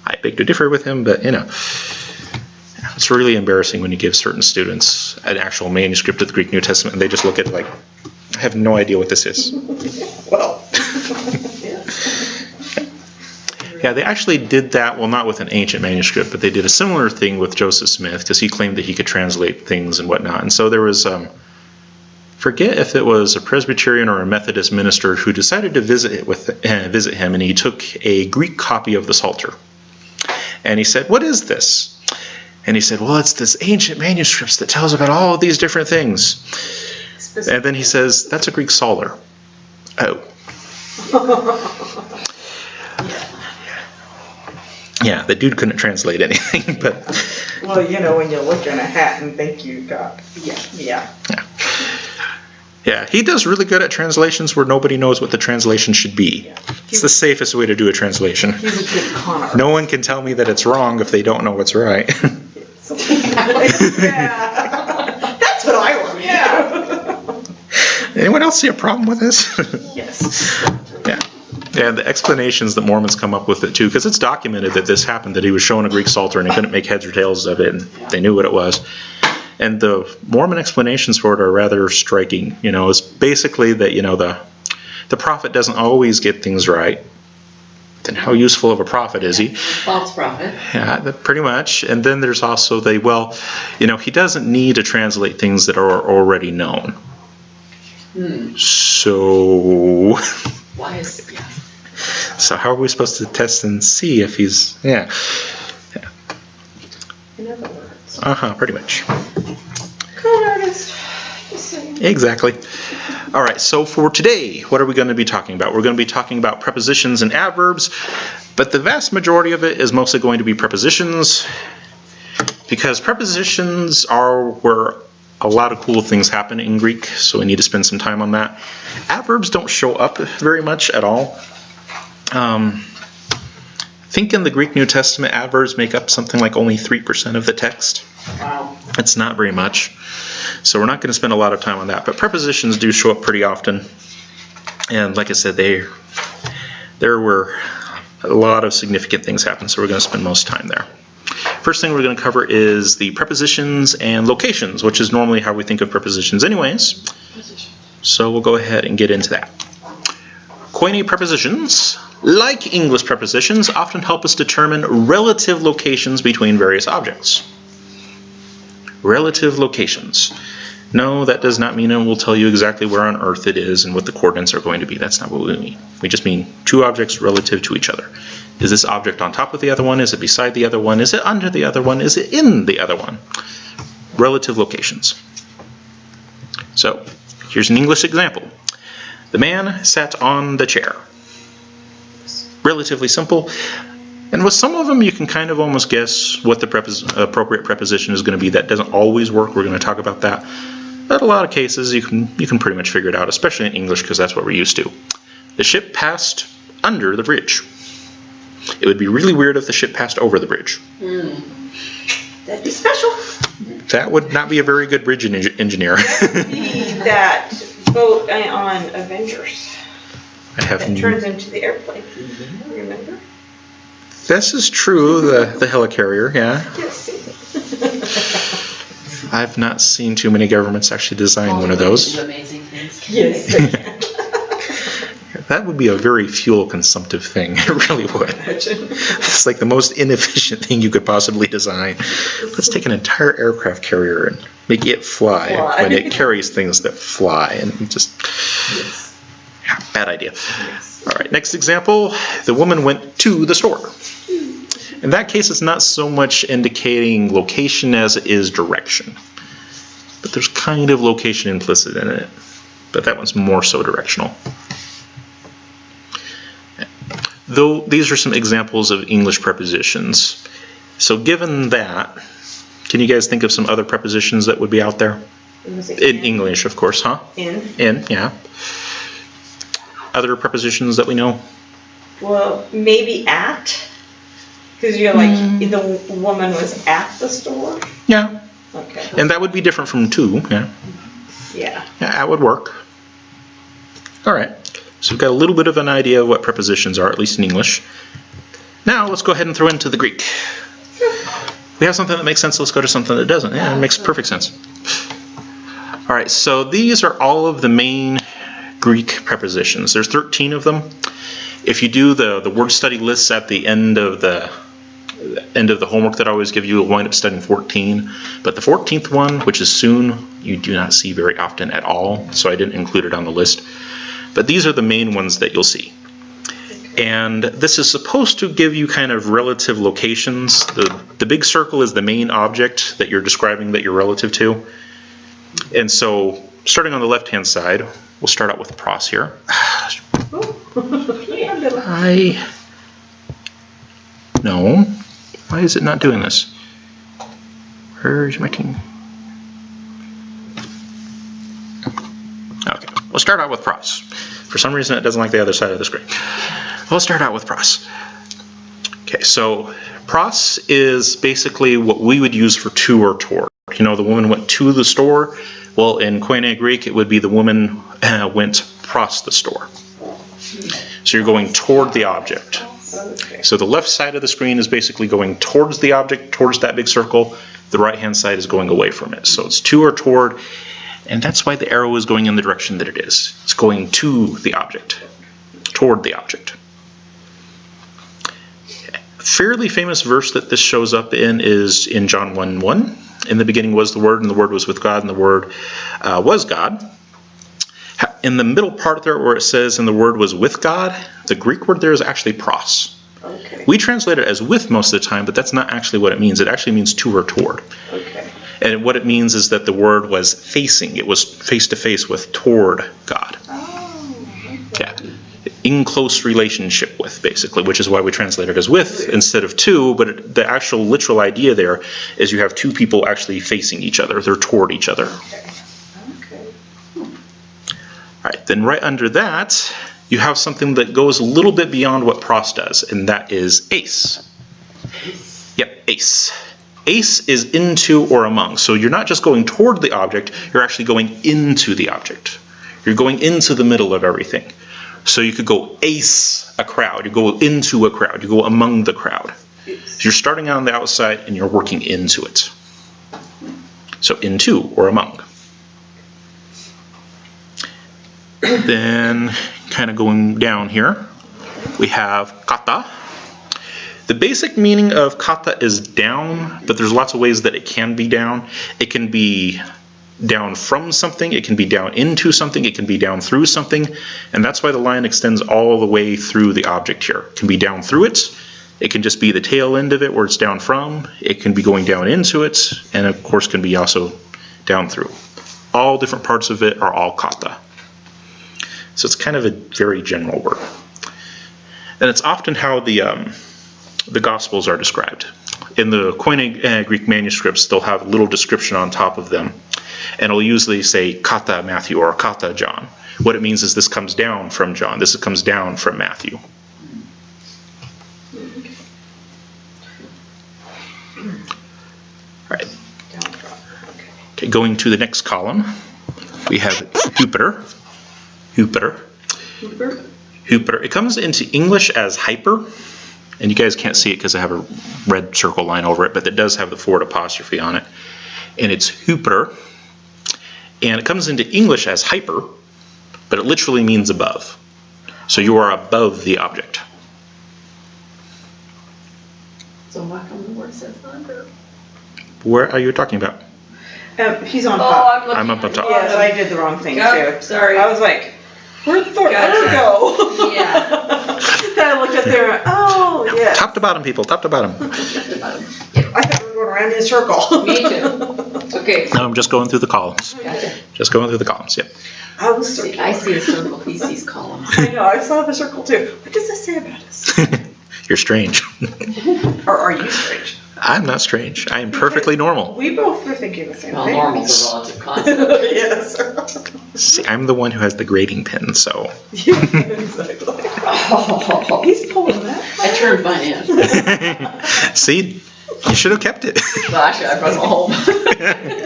I beg to differ with him, but you know. It's really embarrassing when you give certain students an actual manuscript of the Greek New Testament and they just look at it like, I have no idea what this is. Well. Yeah, they actually did that, well, not with an ancient manuscript, but they did a similar thing with Joseph Smith because he claimed that he could translate things and whatnot. And so there was forget if it was a Presbyterian or a Methodist minister who decided to visit him, and he took a Greek copy of the Psalter. And he said, "What is this?" And he said, "Well, it's this ancient manuscripts that tells about all of these different things." And then he says, "That's a Greek Psalter." Oh. Yeah, the dude couldn't translate anything, but... Well, you know, when you look in a hat and think you got... Yeah. Yeah, he does really good at translations where nobody knows what the translation should be. Yeah. It's the safest way to do a translation. He's a good con artist. No one can tell me that it's wrong if they don't know what's right. Yeah. That's what I want. Yeah. Anyone else see a problem with this? Yes. Yeah. And the explanations that Mormons come up with it too, because it's documented that this happened, that he was shown a Greek Psalter and he couldn't make heads or tails of it, and they knew what it was. And the Mormon explanations for it are rather striking. You know, it's basically that, you know, the prophet doesn't always get things right. Then how useful of a prophet is he? False prophet. Yeah, pretty much. And then there's also he doesn't need to translate things that are already known. So... Why is it? Yeah. So how are we supposed to test and see if he's... Yeah. In other words. Pretty much. Con artist. Just saying. Exactly. All right, so for today, what are we going to be talking about? We're going to be talking about prepositions and adverbs, but the vast majority of it is mostly going to be prepositions, because prepositions are where a lot of cool things happen in Greek, so we need to spend some time on that. Adverbs don't show up very much at all. I think in the Greek New Testament, adverbs make up something like only 3% of the text. Wow. It's not very much. So we're not going to spend a lot of time on that. But prepositions do show up pretty often. And like I said, there were a lot of significant things happen, so we're going to spend most time there. First thing we're going to cover is the prepositions and locations, which is normally how we think of prepositions anyways. So we'll go ahead and get into that. Koine prepositions, like English prepositions, often help us determine relative locations between various objects. Relative locations. No, that does not mean it will tell you exactly where on Earth it is and what the coordinates are going to be. That's not what we mean. We just mean two objects relative to each other. Is this object on top of the other one? Is it beside the other one? Is it under the other one? Is it in the other one? Relative locations. So, here's an English example. The man sat on the chair. Relatively simple. And with some of them, you can kind of almost guess what the appropriate preposition is going to be. That doesn't always work. We're going to talk about that. But a lot of cases, you can pretty much figure it out, especially in English, because that's what we're used to. The ship passed under the bridge. It would be really weird if the ship passed over the bridge. That'd be special. That would not be a very good bridge engineer. Be that boat on Avengers. That turns into the airplane. Remember? This is true, the helicarrier, yeah. Yes. I've not seen too many governments actually design one of those. Amazing things. Yes. That would be a very fuel-consumptive thing. It really would. Imagine. It's like the most inefficient thing you could possibly design. Let's take an entire aircraft carrier and make it fly when it carries things that fly, and just bad idea. Yes. All right, next example. The woman went to the store. In that case, it's not so much indicating location as it is direction. But there's kind of location implicit in it. But that one's more so directional. Though these are some examples of English prepositions. So given that, can you guys think of some other prepositions that would be out there? In English, of course, huh? In, yeah. Other prepositions that we know? Well, maybe at. Because you're like, the woman was at the store? Yeah. Okay. And that would be different from to, yeah. Yeah. Yeah, that would work. All right. So we've got a little bit of an idea of what prepositions are, at least in English. Now let's go ahead and throw into the Greek. We have something that makes sense, let's go to something that doesn't. Yeah, it makes perfect sense. All right, so these are all of the main Greek prepositions. There's 13 of them. If you do the word study lists at the end of the end of the homework that I always give you, you'll wind up studying 14. But the 14th one, which is soon, you do not see very often at all, so I didn't include it on the list. But these are the main ones that you'll see. And this is supposed to give you kind of relative locations. The big circle is the main object that you're describing that you're relative to. And so, starting on the left-hand side, we'll start out with pros here. No. Why is it not doing this? Where's my team? Okay, we'll start out with pros. For some reason, it doesn't like the other side of the screen. We'll start out with pros. Okay, so pros is basically what we would use for to or toward. You know, the woman went to the store. Well, in Koine Greek, it would be the woman went pros the store. So you're going toward the object. So the left side of the screen is basically going towards the object, towards that big circle. The right-hand side is going away from it. So it's to or toward, and that's why the arrow is going in the direction that it is. It's going to the object, toward the object. A fairly famous verse that this shows up in is in John 1:1. In the beginning was the Word, and the Word was with God, and the Word was God. In the middle part there where it says, and the Word was with God, the Greek word there is actually pros. Okay. We translate it as with most of the time, but that's not actually what it means. It actually means to or toward. Okay. And what it means is that the Word was facing. It was face to face with, toward God. Oh, okay. Yeah. In close relationship with, basically, which is why we translate it as with instead of to, but the actual literal idea there is you have two people actually facing each other. They're toward each other. Okay. All right, then right under that, you have something that goes a little bit beyond what pros does, and that is ace. Yep, ace. Ace is into or among. So you're not just going toward the object, you're actually going into the object. You're going into the middle of everything. So you could go ace a crowd, you go into a crowd, you go among the crowd. So you're starting on the outside and you're working into it. So into or among. Then kind of going down here, we have kata. The basic meaning of kata is down, but there's lots of ways that it can be down. It can be down from something, it can be down into something, it can be down through something, and that's why the line extends all the way through the object here. It can be down through it, it can just be the tail end of it where it's down from, it can be going down into it, and of course can be also down through. All different parts of it are all kata. So it's kind of a very general word. And it's often how the Gospels are described. In the Koine Greek manuscripts, they'll have a little description on top of them. And it'll usually say kata Matthew or kata John. What it means is this comes down from John. This comes down from Matthew. All right. Okay, going to the next column, we have Jupiter. Jupiter. It comes into English as hyper. And you guys can't see it because I have a red circle line over it, but it does have the forward apostrophe on it. And it's Jupiter. And it comes into English as hyper, but it literally means above. So you are above the object. So why come the word says under? Where are you talking about? He's on top. I'm up on top. Yes, I did the wrong thing too. Sorry. I was like, where'd the word go? Yeah. Then I looked up there and, oh, yeah. Top to bottom, people. Top to bottom. I thought we were going around in a circle. Me too. Okay. No, I'm just going through the columns. Gotcha. Just going through the columns, yep. I was circling. I see a circle, he sees columns. I know, I saw the circle too. What does that say about us? You're strange. Or are you strange? I'm not strange. I am perfectly normal. We both were thinking the same Well, thing. normal's a relative concept. Yes. See, I'm the one who has the grading pen, so. Yeah, exactly. Oh, He's pulling that. I turned mine in. See, you should have kept it. Well, actually, I brought them home.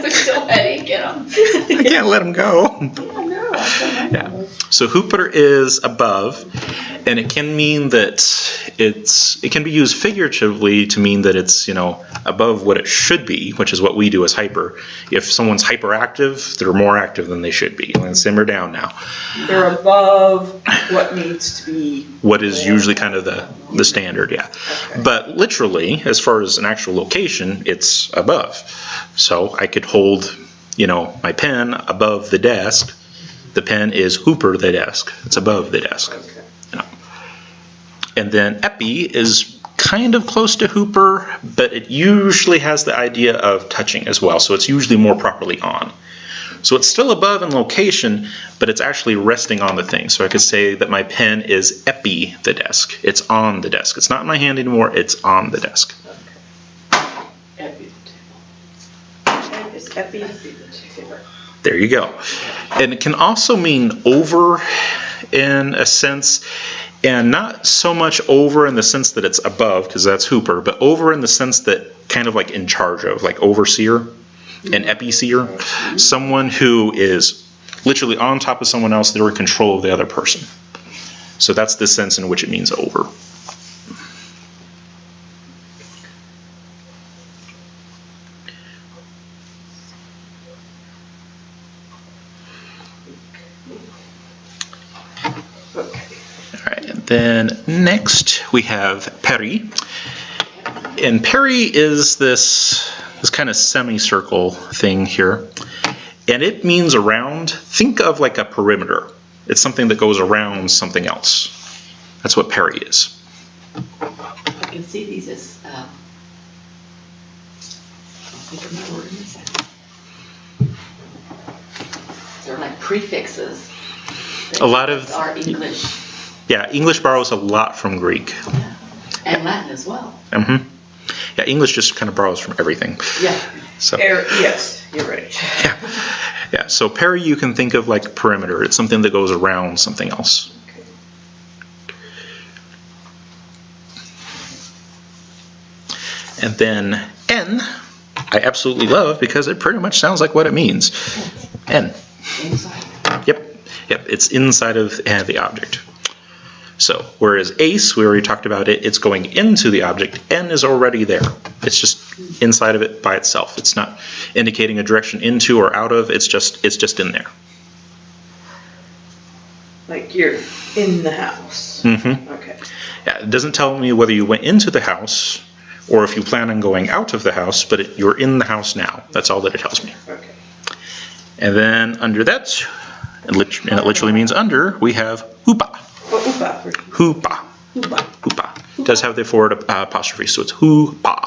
They're still heady, get them. I can't let him go. Oh, no. Yeah. So hooper is above, and it can mean that it can be used figuratively to mean that it's, above what it should be, which is what we do as hyper. If someone's hyperactive, they're more active than they should be. Let's simmer down now. They're above what needs to be. What is usually kind of the standard, yeah. Okay. But literally, as far as an actual location, it's above. So I could hold, my pen above the desk. The pen is hooper the desk. It's above the desk. Okay. And then epi is kind of close to hooper, but it usually has the idea of touching as well. So it's usually more properly on. So it's still above in location, but it's actually resting on the thing. So I could say that my pen is epi the desk. It's on the desk. It's not in my hand anymore. It's on the desk. Epi. Is epi the table? There you go. And it can also mean over in a sense, and not so much over in the sense that it's above, because that's hooper, but over in the sense that kind of like in charge of, like overseer, an episeer, someone who is literally on top of someone else, they're in control of the other person. So that's the sense in which it means over. Then next we have peri, and peri is this kind of semicircle thing here, and it means around. Think of like a perimeter. It's something that goes around something else. That's what peri is. I can see these as I'll think of my word in a second. They're like prefixes. A lot of our English. Yeah, English borrows a lot from Greek. Yeah. And Latin as well. Mm-hmm. Yeah, English just kind of borrows from everything. Yeah. So. Yes, you're right. Yeah. So peri you can think of like perimeter. It's something that goes around something else. Okay. And then N, I absolutely love because it pretty much sounds like what it means. N. Inside. Yep. It's inside of the object. So, whereas ace, we already talked about it, it's going into the object. N is already there. It's just inside of it by itself. It's not indicating a direction into or out of. It's just in there. Like you're in the house. Mm-hmm. Okay. Yeah, it doesn't tell me whether you went into the house or if you plan on going out of the house, but you're in the house now. That's all that it tells me. Okay. And then under that, and it literally means under, we have hoopa. Oh, hoopa. Hoopa. Hoopa. Hoopa. It does have the forward apostrophe, so it's hoopa.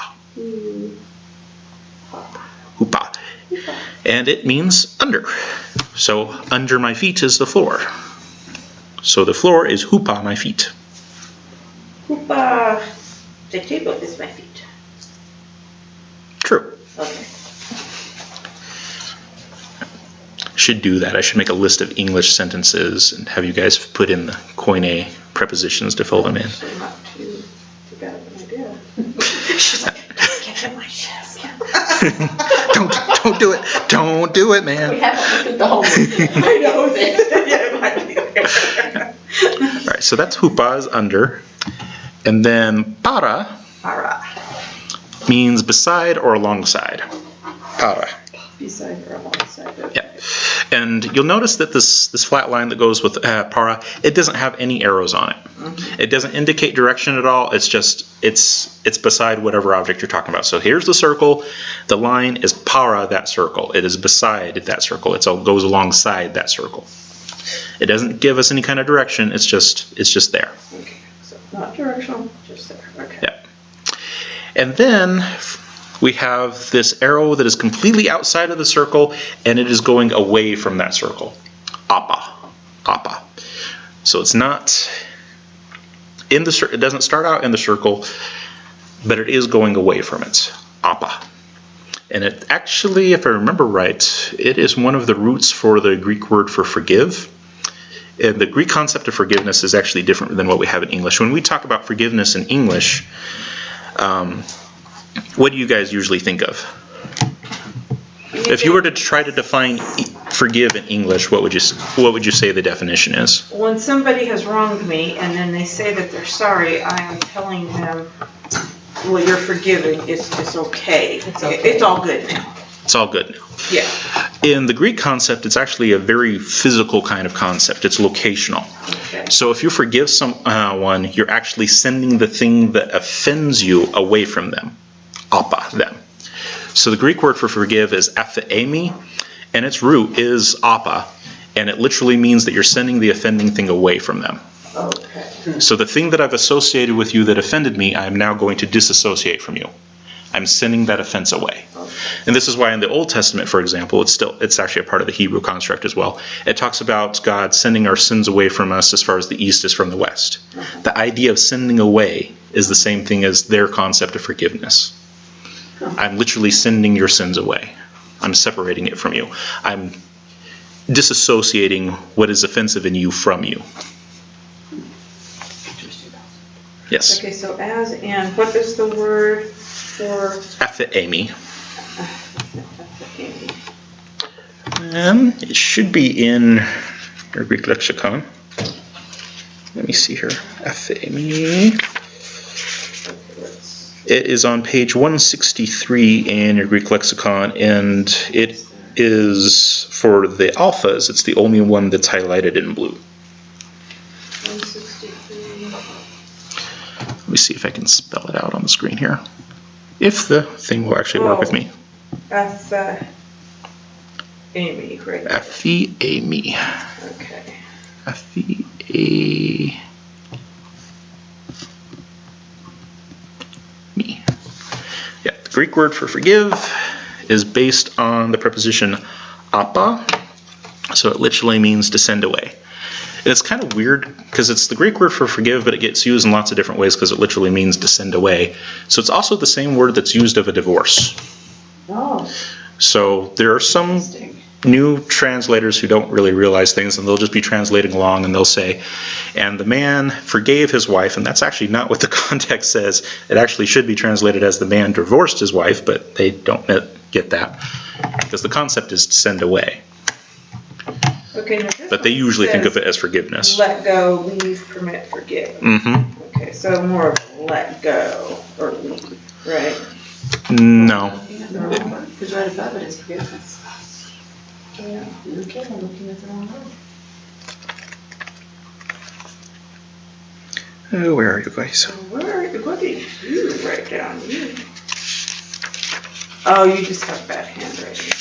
Hoopa. And it means under. So under my feet is the floor. So the floor is hoopa my feet. Hoopa. The table is my feet. True. Okay. Should do that. I should make a list of English sentences and have you guys put in the Koine prepositions to fill them in. Actually, not too bad of an idea. She's like, get in my chest. Don't do it. Don't do it, man. We haven't looked at the whole I know. Yeah, it might be. All right, so that's hoopa is under. And then para means beside or alongside. Para. Beside or alongside it. Yeah. And you'll notice that this flat line that goes with para, it doesn't have any arrows on it. Mm-hmm. It doesn't indicate direction at all. It's just, it's beside whatever object you're talking about. So here's the circle. The line is para that circle. It is beside that circle. It goes alongside that circle. It doesn't give us any kind of direction. It's just there. Okay. So not directional, just there. Okay. Yeah. And then we have this arrow that is completely outside of the circle, and it is going away from that circle. Appa. Appa. So it's not in the circle. It doesn't start out in the circle, but it is going away from it. Appa. And it actually, if I remember right, it is one of the roots for the Greek word for forgive. And the Greek concept of forgiveness is actually different than what we have in English. When we talk about forgiveness in English, what do you guys usually think of? If you were to try to define forgive in English, what would you say the definition is? When somebody has wronged me and then they say that they're sorry, I am telling them, well, you're forgiving. It's okay. It's all good now. It's all good now. Yeah. In the Greek concept, it's actually a very physical kind of concept. It's locational. Okay. So if you forgive someone, you're actually sending the thing that offends you away from them. Apa, them. So the Greek word for forgive is aphiemi, and its root is apa, and it literally means that you're sending the offending thing away from them. Okay. So the thing that I've associated with you that offended me, I'm now going to disassociate from you. I'm sending that offense away. Okay. And this is why in the Old Testament, for example, it's actually a part of the Hebrew construct as well. It talks about God sending our sins away from us as far as the east is from the west. Uh-huh. The idea of sending away is the same thing as their concept of forgiveness. I'm literally sending your sins away. I'm separating it from you. I'm disassociating what is offensive in you from you. Yes. Okay, so as in, what is the word for? Aphiemi. It should be in your Greek lexicon. Let me see here. Aphiemi. It is on page 163 in your Greek lexicon, and it is for the alphas. It's the only one that's highlighted in blue. 163. Let me see if I can spell it out on the screen here. If the thing will actually work with me. Amy, right? Aphiemi. Okay. Aphiemi. Yeah, the Greek word for forgive is based on the preposition apa, so it literally means to send away. And it's kind of weird because it's the Greek word for forgive, but it gets used in lots of different ways because it literally means to send away. So it's also the same word that's used of a divorce. Oh. So there are some new translators who don't really realize things, and they'll just be translating along, and they'll say, and the man forgave his wife, and that's actually not what the context says. It actually should be translated as the man divorced his wife, but they don't get that because the concept is to send away. Okay, now this But they one usually think says of it as forgiveness. let go, leave, permit, forgive. Mm-hmm. Okay, so more of let go or leave, right? No. Because right above it is forgiveness. Yeah. Okay, I'm looking at the wrong one. Oh, where are you guys? What did you write down? Oh, you just have bad handwriting.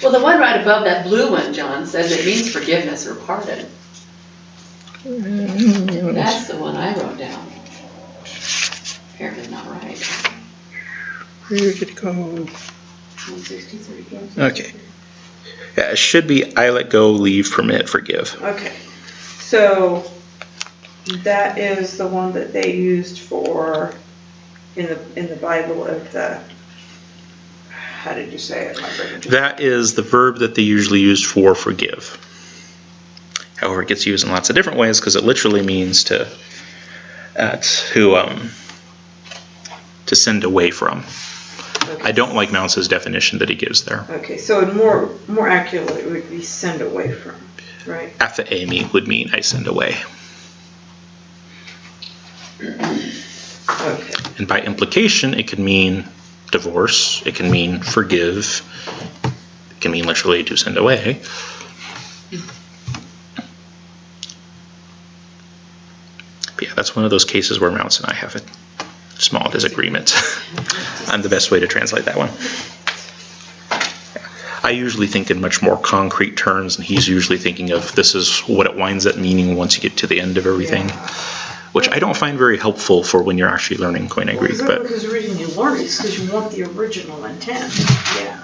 Well, the one right above that blue one, John, says it means forgiveness or pardon. That's the one I wrote down. Apparently not right. Where did it go? 160, Okay. Yeah, it should be I let go, leave, permit, forgive. Okay, so that is the one that they used for in the Bible of the. How did you say it? That is the verb that they usually use for forgive. However, it gets used in lots of different ways because it literally means to send away from. Okay. I don't like Mounce's definition that he gives there. Okay, so more accurately it would be send away from, right? Aphiemi would mean I send away. Okay. And by implication, it can mean divorce, it can mean forgive, it can mean literally to send away. But yeah, that's one of those cases where Mounce and I have a small disagreement on the best way to translate that one. I usually think in much more concrete terms, and he's usually thinking of this is what it winds up meaning once you get to the end of everything. Yeah. Which I don't find very helpful for when you're actually learning Koine Greek. Well, but because the reason you learn it is because you want the original intent. Yeah.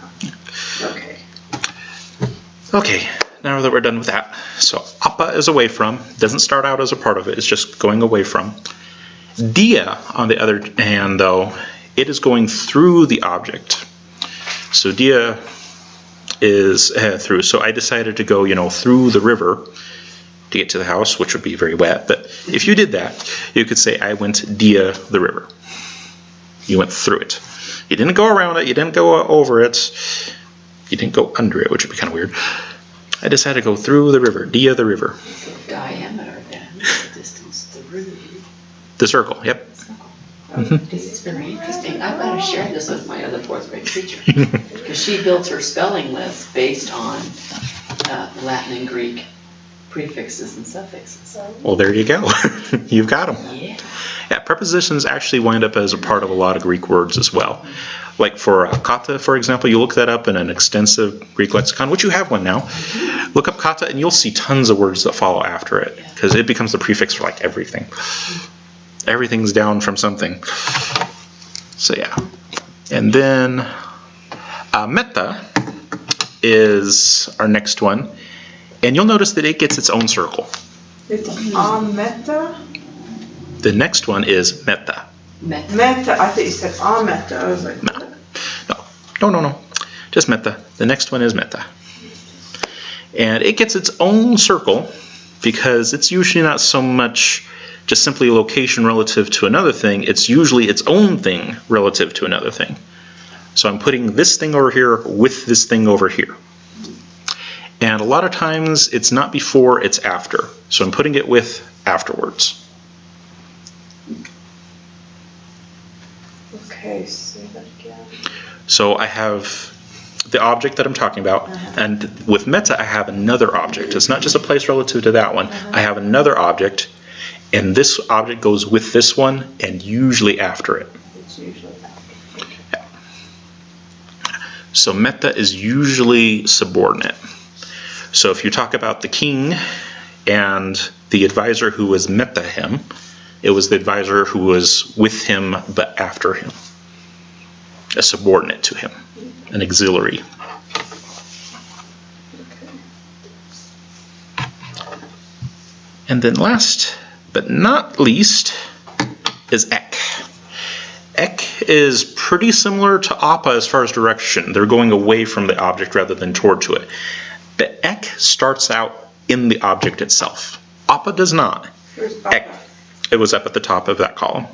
Okay. Okay, now that we're done with that. So apa is away from. Doesn't start out as a part of it. It's just going away from. Dia, on the other hand, though, it is going through the object. So dia is through. So I decided to go, through the river to get to the house, which would be very wet. But if you did that, you could say, I went dia the river. You went through it. You didn't go around it. You didn't go over it. You didn't go under it, which would be kind of weird. I decided to go through the river, dia the river. Diameter then, the distance through The circle, yep. the circle. This is very interesting. I've got to share this with my other fourth grade teacher. Because she built her spelling list based on Latin and Greek prefixes and suffixes. Well, there you go. You've got them. Yeah. Yeah, prepositions actually wind up as a part of a lot of Greek words as well. Like for kata, for example, you look that up in an extensive Greek lexicon, which you have one now. Look up kata and you'll see tons of words that follow after it because it becomes the prefix for like everything. Everything's down from something. So yeah. And then meta is our next one. And you'll notice that it gets its own circle. It's meta? The next one is meta. Meta. I thought you said meta. I was like, No. No. Just meta. The next one is meta. And it gets its own circle because it's usually not so much just simply a location relative to another thing. It's usually its own thing relative to another thing. So I'm putting this thing over here with this thing over here. And a lot of times it's not before, it's after. So I'm putting it with afterwards. okay, say that again. So I have the object that I'm talking about, and with meta I have another object. It's not just a place relative to that one. I have another object, and this object goes with this one and usually after it. It's usually after. Yeah. So meta is usually subordinate. So if you talk about the king and the advisor who was meta him, it was the advisor who was with him but after him. A subordinate to him, an auxiliary. And then last but not least is ek. Ek is pretty similar to appa as far as direction. They're going away from the object rather than toward to it. But ek starts out in the object itself. Appa does not. Where's Ek, it was up at the top of that column.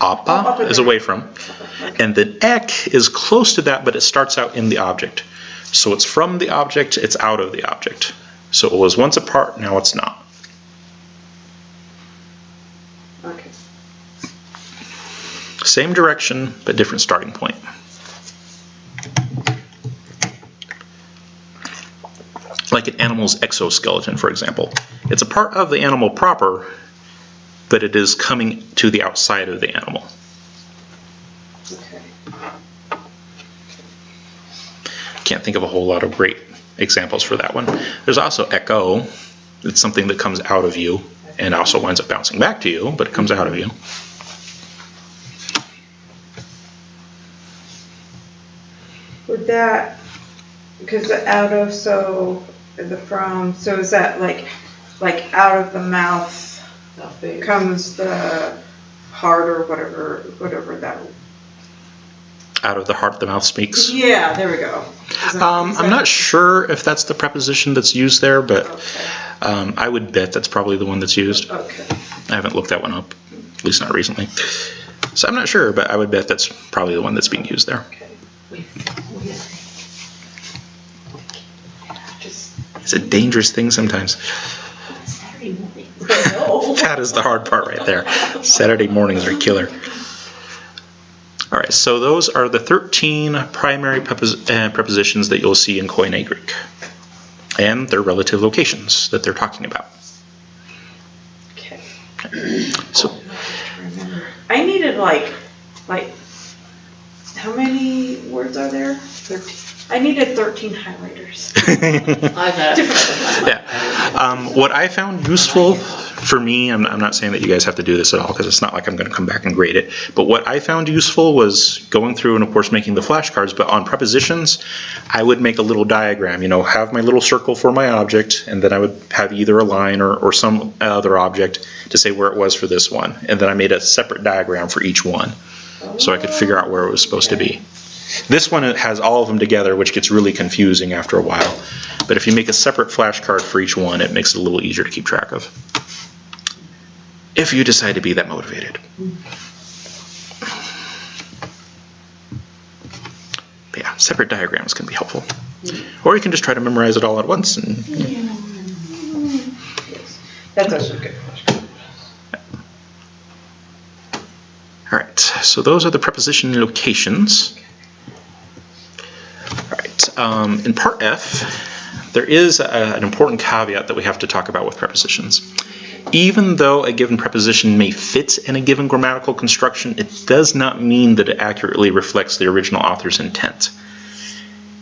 Appa is away from. And then ek is close to that, but it starts out in the object. So it's from the object, it's out of the object. So it was once a part, now it's not. Okay. Same direction, but different starting point. Like an animal's exoskeleton, for example. It's a part of the animal proper, but it is coming to the outside of the animal. Okay. Can't think of a whole lot of great examples for that one. There's also echo. It's something that comes out of you and also winds up bouncing back to you, but it comes out of you. Would that, because the out of, so the from, so is that like out of the mouth comes the heart or whatever that. Out of the heart, the mouth speaks. Yeah, there we go. I'm not sure if that's the preposition that's used there, but Okay. I would bet that's probably the one that's used. Okay. I haven't looked that one up, at least not recently. So I'm not sure, but I would bet that's probably the one that's being used there. Okay. It's a dangerous thing sometimes. Saturday morning. That is the hard part right there. Saturday mornings are killer. All right, so those are the 13 primary prepositions that you'll see in Koine Greek, and their relative locations that they're talking about. Okay. So, I needed like, how many words are there? 13. I needed 13 highlighters. I've got it. yeah. What I found useful for me, I'm not saying that you guys have to do this at all because it's not like I'm going to come back and grade it, but what I found useful was going through and of course making the flashcards, but on prepositions, I would make a little diagram, have my little circle for my object, and then I would have either a line or some other object to say where it was for this one, and then I made a separate diagram for each one so I could figure out where it was supposed to be. This one has all of them together, which gets really confusing after a while. But if you make a separate flashcard for each one, it makes it a little easier to keep track of. If you decide to be that motivated. separate diagrams can be helpful. Or you can just try to memorize it all at once. And, Yes. That's actually a good question. all right, so those are the preposition and locations. All right, in part F, there is an important caveat that we have to talk about with prepositions. Even though a given preposition may fit in a given grammatical construction, it does not mean that it accurately reflects the original author's intent.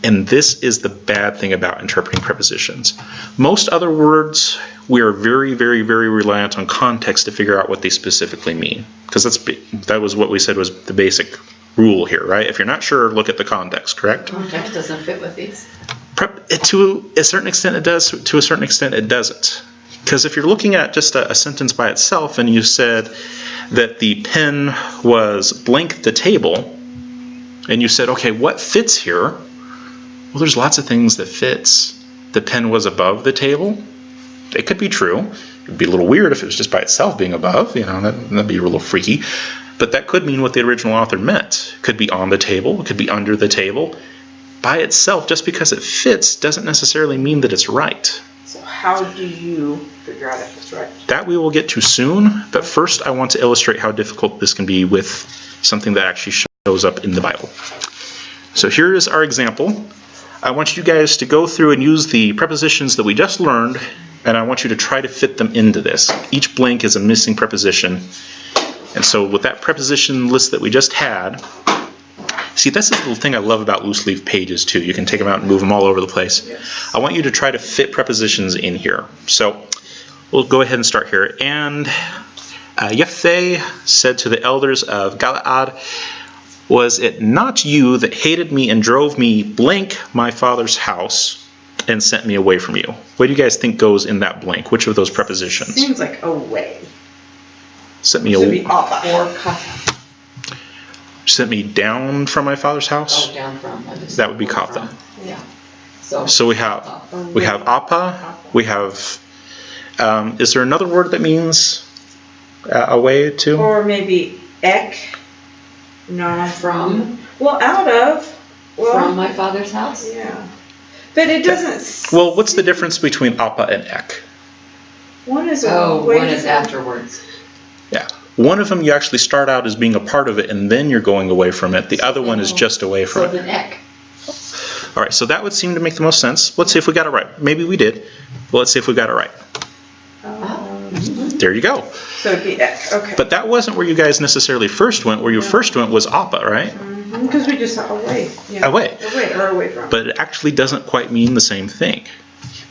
And this is the bad thing about interpreting prepositions. Most other words, we are very, very, very reliant on context to figure out what they specifically mean. Because that was what we said was the basic rule here, right? If you're not sure, look at the context, correct? Context doesn't fit with these. To a certain extent it does, to a certain extent it doesn't. Because if you're looking at just a sentence by itself and you said that the pen was blank the table, and you said, okay, what fits here? Well, there's lots of things that fits. The pen was above the table. It could be true. It would be a little weird if it was just by itself being above. You know, that'd be a little freaky. But that could mean what the original author meant. It could be on the table. It could be under the table. By itself, just because it fits doesn't necessarily mean that it's right. So how do you figure out if it's right? That we will get to soon, but first I want to illustrate how difficult this can be with something that actually shows up in the Bible. So here is our example. I want you guys to go through and use the prepositions that we just learned, and I want you to try to fit them into this. Each blank is a missing preposition. And so with that preposition list that we just had, see, that's the little thing I love about loose leaf pages too. You can take them out and move them all over the place. Yes. I want you to try to fit prepositions in here. So we'll go ahead and start here. And Jephthah said to the elders of Galaad, was it not you that hated me and drove me blank my father's house and sent me away from you? What do you guys think goes in that blank? Which of those prepositions? Seems like away. Sent me Should be away. off. Or kata. Sent me down from my father's house. Oh, down from. That would be kata. Yeah. So So we have appa. We have. Is there another word that means away too? Or maybe ek. No. From? Well, out of. Well, from my father's house? Yeah. But it doesn't. Well, what's the difference between appa and ek? One is Oh, away one is from- afterwards. Yeah. One of them you actually start out as being a part of it and then you're going away from it. The other one is just away from So it. then ek. All right, so that would seem to make the most sense. Let's see if we got it right. Maybe we did. Well, let's see if we got it right. There you go. So it'd be ek. Okay. But that wasn't where you guys necessarily first went. Where you first went was appa, right? Because we just saw away. Yeah. Away. Away or away from. But it actually doesn't quite mean the same thing.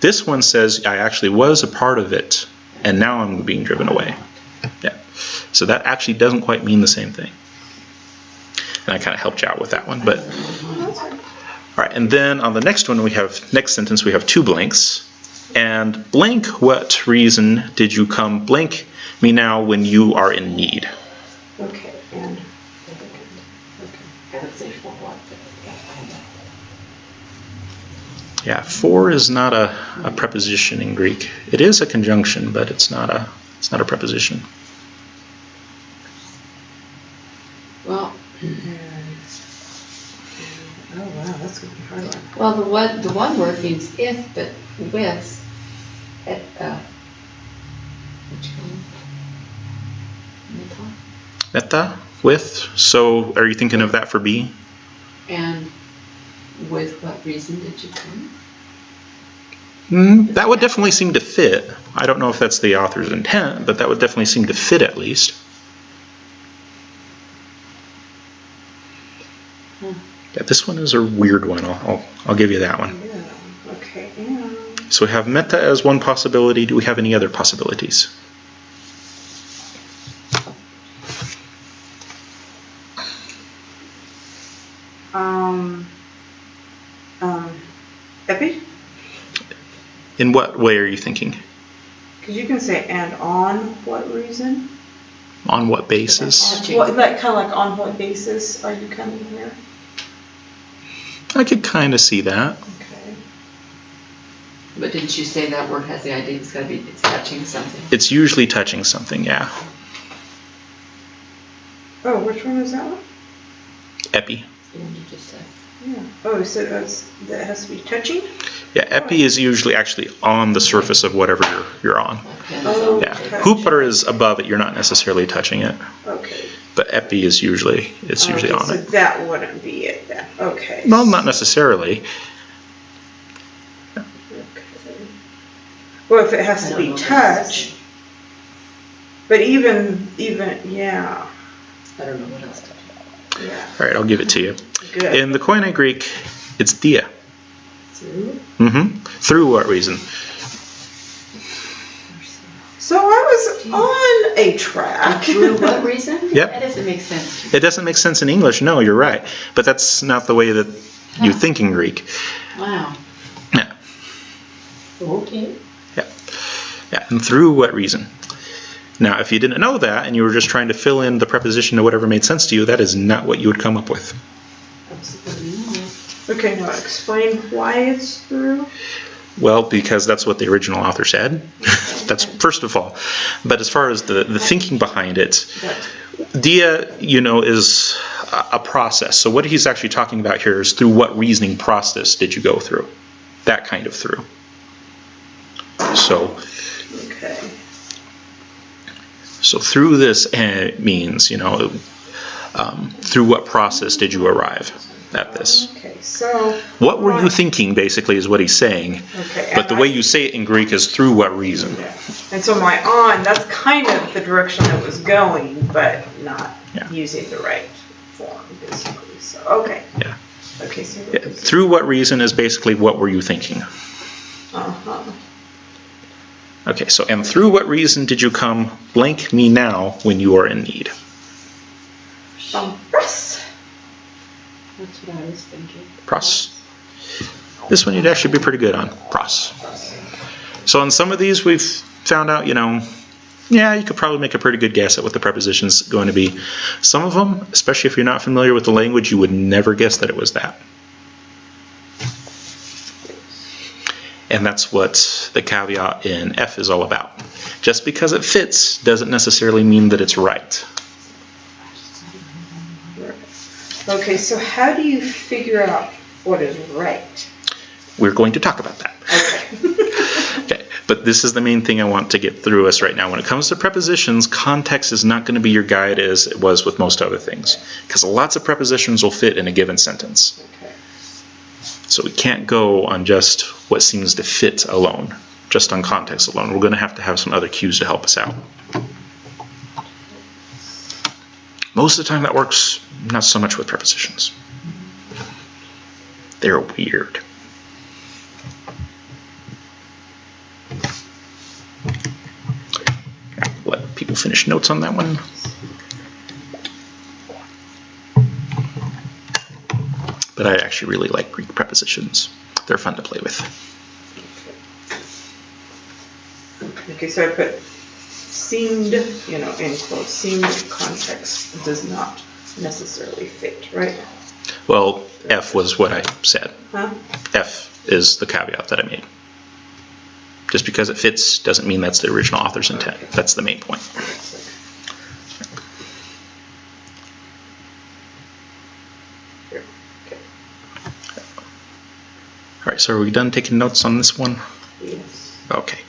This one says I actually was a part of it, and now I'm being driven away. Yeah. So that actually doesn't quite mean the same thing. And I kind of helped you out with that one. But all right, and then on the next one, next sentence, we have two blanks. And blank, what reason did you come blank me now when you are in need? Okay. And. I would say for what? Yeah, for is not a preposition in Greek. It is a conjunction, but it's not a preposition. Well, Oh wow, that's gonna be hard. well, the one word means if, but with, what you call it? Meta, with. So are you thinking of that for B? And with what reason did you come? That would definitely seem to fit. I don't know if that's the author's intent, but that would definitely seem to fit at least. Yeah, this one is a weird one. I'll give you that one. Yeah. Okay. And. So we have meta as one possibility. Do we have any other possibilities? Epi? In what way are you thinking? Because you can say and on what reason? On what basis? What, like kind of like on what basis are you coming here? I could kind of see that. Okay. But didn't you say that word has the idea it's touching something? It's usually touching something, yeah. Oh, which one is that one? Epi. The one you just said. Yeah. Oh, so that has to be touching? Yeah, epi is usually actually on the surface of whatever you're on. Oh, Yeah, touch. hooper is above it. You're not necessarily touching it. Okay. But epi is usually on so it. that wouldn't be it then. Okay. Well, not necessarily. Okay. Well, if it has to be touch, but even yeah. I don't know what else to do. Yeah. All right, I'll give it to you. Good. In the Koine Greek, it's dia. Through? Through what reason? So I was on a track. Through what reason? Yep. That doesn't make sense. It doesn't make sense in English. No, you're right. But that's not the way that you think in Greek. Wow. Yeah. Okay. Yeah. And through what reason? Now, if you didn't know that and you were just trying to fill in the preposition to whatever made sense to you, that is not what you would come up with. Absolutely not. Okay, now explain why it's through. Well, because that's what the original author said. That's first of all. But as far as the thinking behind it, dia, is a process. So what he's actually talking about here is through what reasoning process did you go through? That kind of through. So. Okay. So through this means, through what process did you arrive at this? Okay, so. What were you thinking, basically, is what he's saying. Okay. But the way you say it in Greek is through what reason. Yeah. And so my on, that's kind of the direction it was going, but not using the right form, basically. So, okay. Yeah. Okay, so. Yeah. Through what reason is basically what were you thinking? Uh-huh. Okay, so, and through what reason did you come blank me now when you are in need? Press. That's what I was thinking. Pros. This one you'd actually be pretty good on. Pros. So on some of these we've found out, you could probably make a pretty good guess at what the preposition's going to be. Some of them, especially if you're not familiar with the language, you would never guess that it was that. And that's what the caveat in F is all about. Just because it fits doesn't necessarily mean that it's right. Okay, so how do you figure out what is right? We're going to talk about that. Okay. Okay, but this is the main thing I want to get through us right now. When it comes to prepositions, context is not going to be your guide as it was with most other things. Because lots of prepositions will fit in a given sentence. Okay. So we can't go on just what seems to fit alone, just on context alone. We're going to have some other cues to help us out. Most of the time that works, not so much with prepositions. They're weird. Let people finish notes on that one. But I actually really like Greek prepositions. They're fun to play with. Okay, so I put seemed, in quotes, seemed context does not necessarily fit, right? Well, F was what I said. Huh? F is the caveat that I made. Just because it fits doesn't mean that's the original author's intent. That's the main point. All right, so are we done taking notes on this one? Yes. Okay.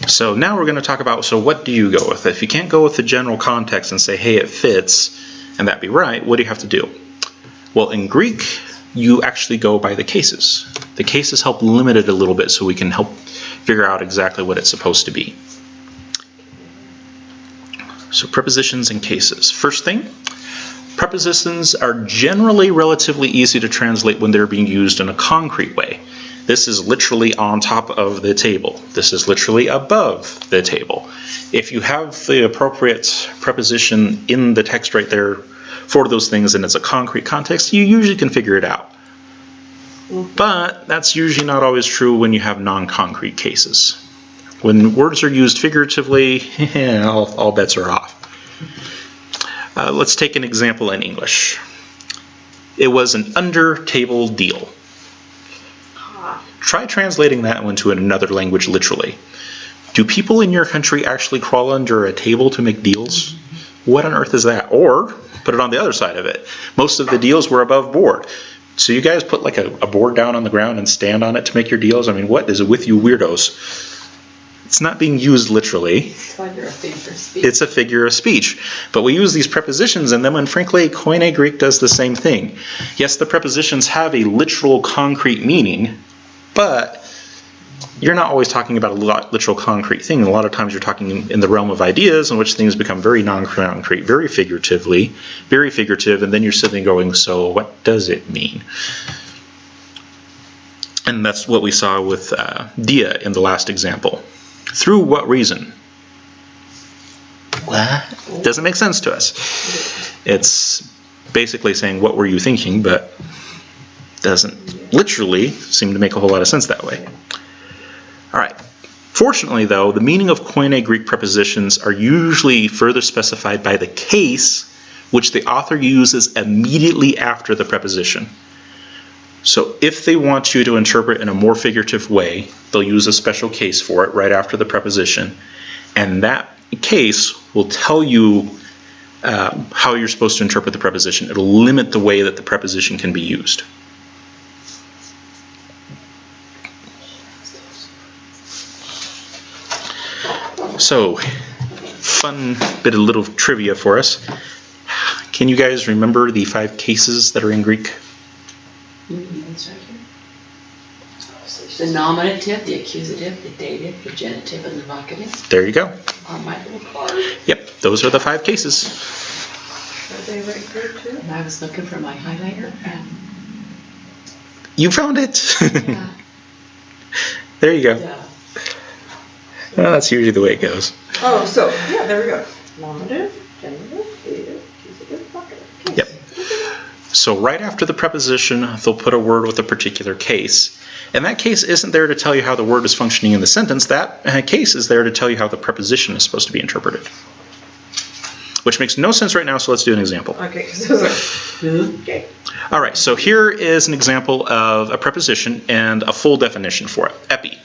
So now we're going to talk about, so what do you go with? If you can't go with the general context and say, hey, it fits, and that be right, what do you have to do? Well, in Greek, you actually go by the cases. The cases help limit it a little bit so we can help figure out exactly what it's supposed to be. So prepositions and cases. First thing, prepositions are generally relatively easy to translate when they're being used in a concrete way. This is literally on top of the table. This is literally above the table. If you have the appropriate preposition in the text right there for those things and it's a concrete context, you usually can figure it out. But that's usually not always true when you have non-concrete cases. When words are used figuratively, all bets are off. Let's take an example in English. It was an under-table deal. Try translating that one to another language literally. Do people in your country actually crawl under a table to make deals? What on earth is that? Or put it on the other side of it. Most of the deals were above board. So you guys put like a board down on the ground and stand on it to make your deals? I mean, what is it with you weirdos? It's not being used literally. It's like a figure of speech. It's a figure of speech. But we use these prepositions, and then when frankly Koine Greek does the same thing. Yes, the prepositions have a literal concrete meaning, but you're not always talking about a literal concrete thing. A lot of times you're talking in the realm of ideas in which things become very non-concrete, very figurative, and then you're sitting going, so what does it mean? And that's what we saw with dia in the last example. Through what reason? What? Doesn't make sense to us. It's basically saying, what were you thinking, but doesn't literally seem to make a whole lot of sense that way. All right. Fortunately, though, the meaning of Koine Greek prepositions are usually further specified by the case, which the author uses immediately after the preposition. So if they want you to interpret in a more figurative way, they'll use a special case for it right after the preposition. And that case will tell you how you're supposed to interpret the preposition. It'll limit the way that the preposition can be used. So, fun bit of little trivia for us. Can you guys remember the 5 cases that are in Greek? The nominative, the accusative, the dative, the genitive, and the vocative. There you go. On my little card. Yep, those are the 5 cases. Are they right there too? And I was looking for my highlighter. You found it. Yeah. There you go. Yeah. Well, that's usually the way it goes. Oh, so, yeah, there we go. Nominative, genitive, dative, accusative, vocative. Case. Yep. So right after the preposition, they'll put a word with a particular case. And that case isn't there to tell you how the word is functioning in the sentence. That case is there to tell you how the preposition is supposed to be interpreted. Which makes no sense right now, so let's do an example. Okay, because it was like, okay. All right, so here is an example of a preposition and a full definition for it. Epi.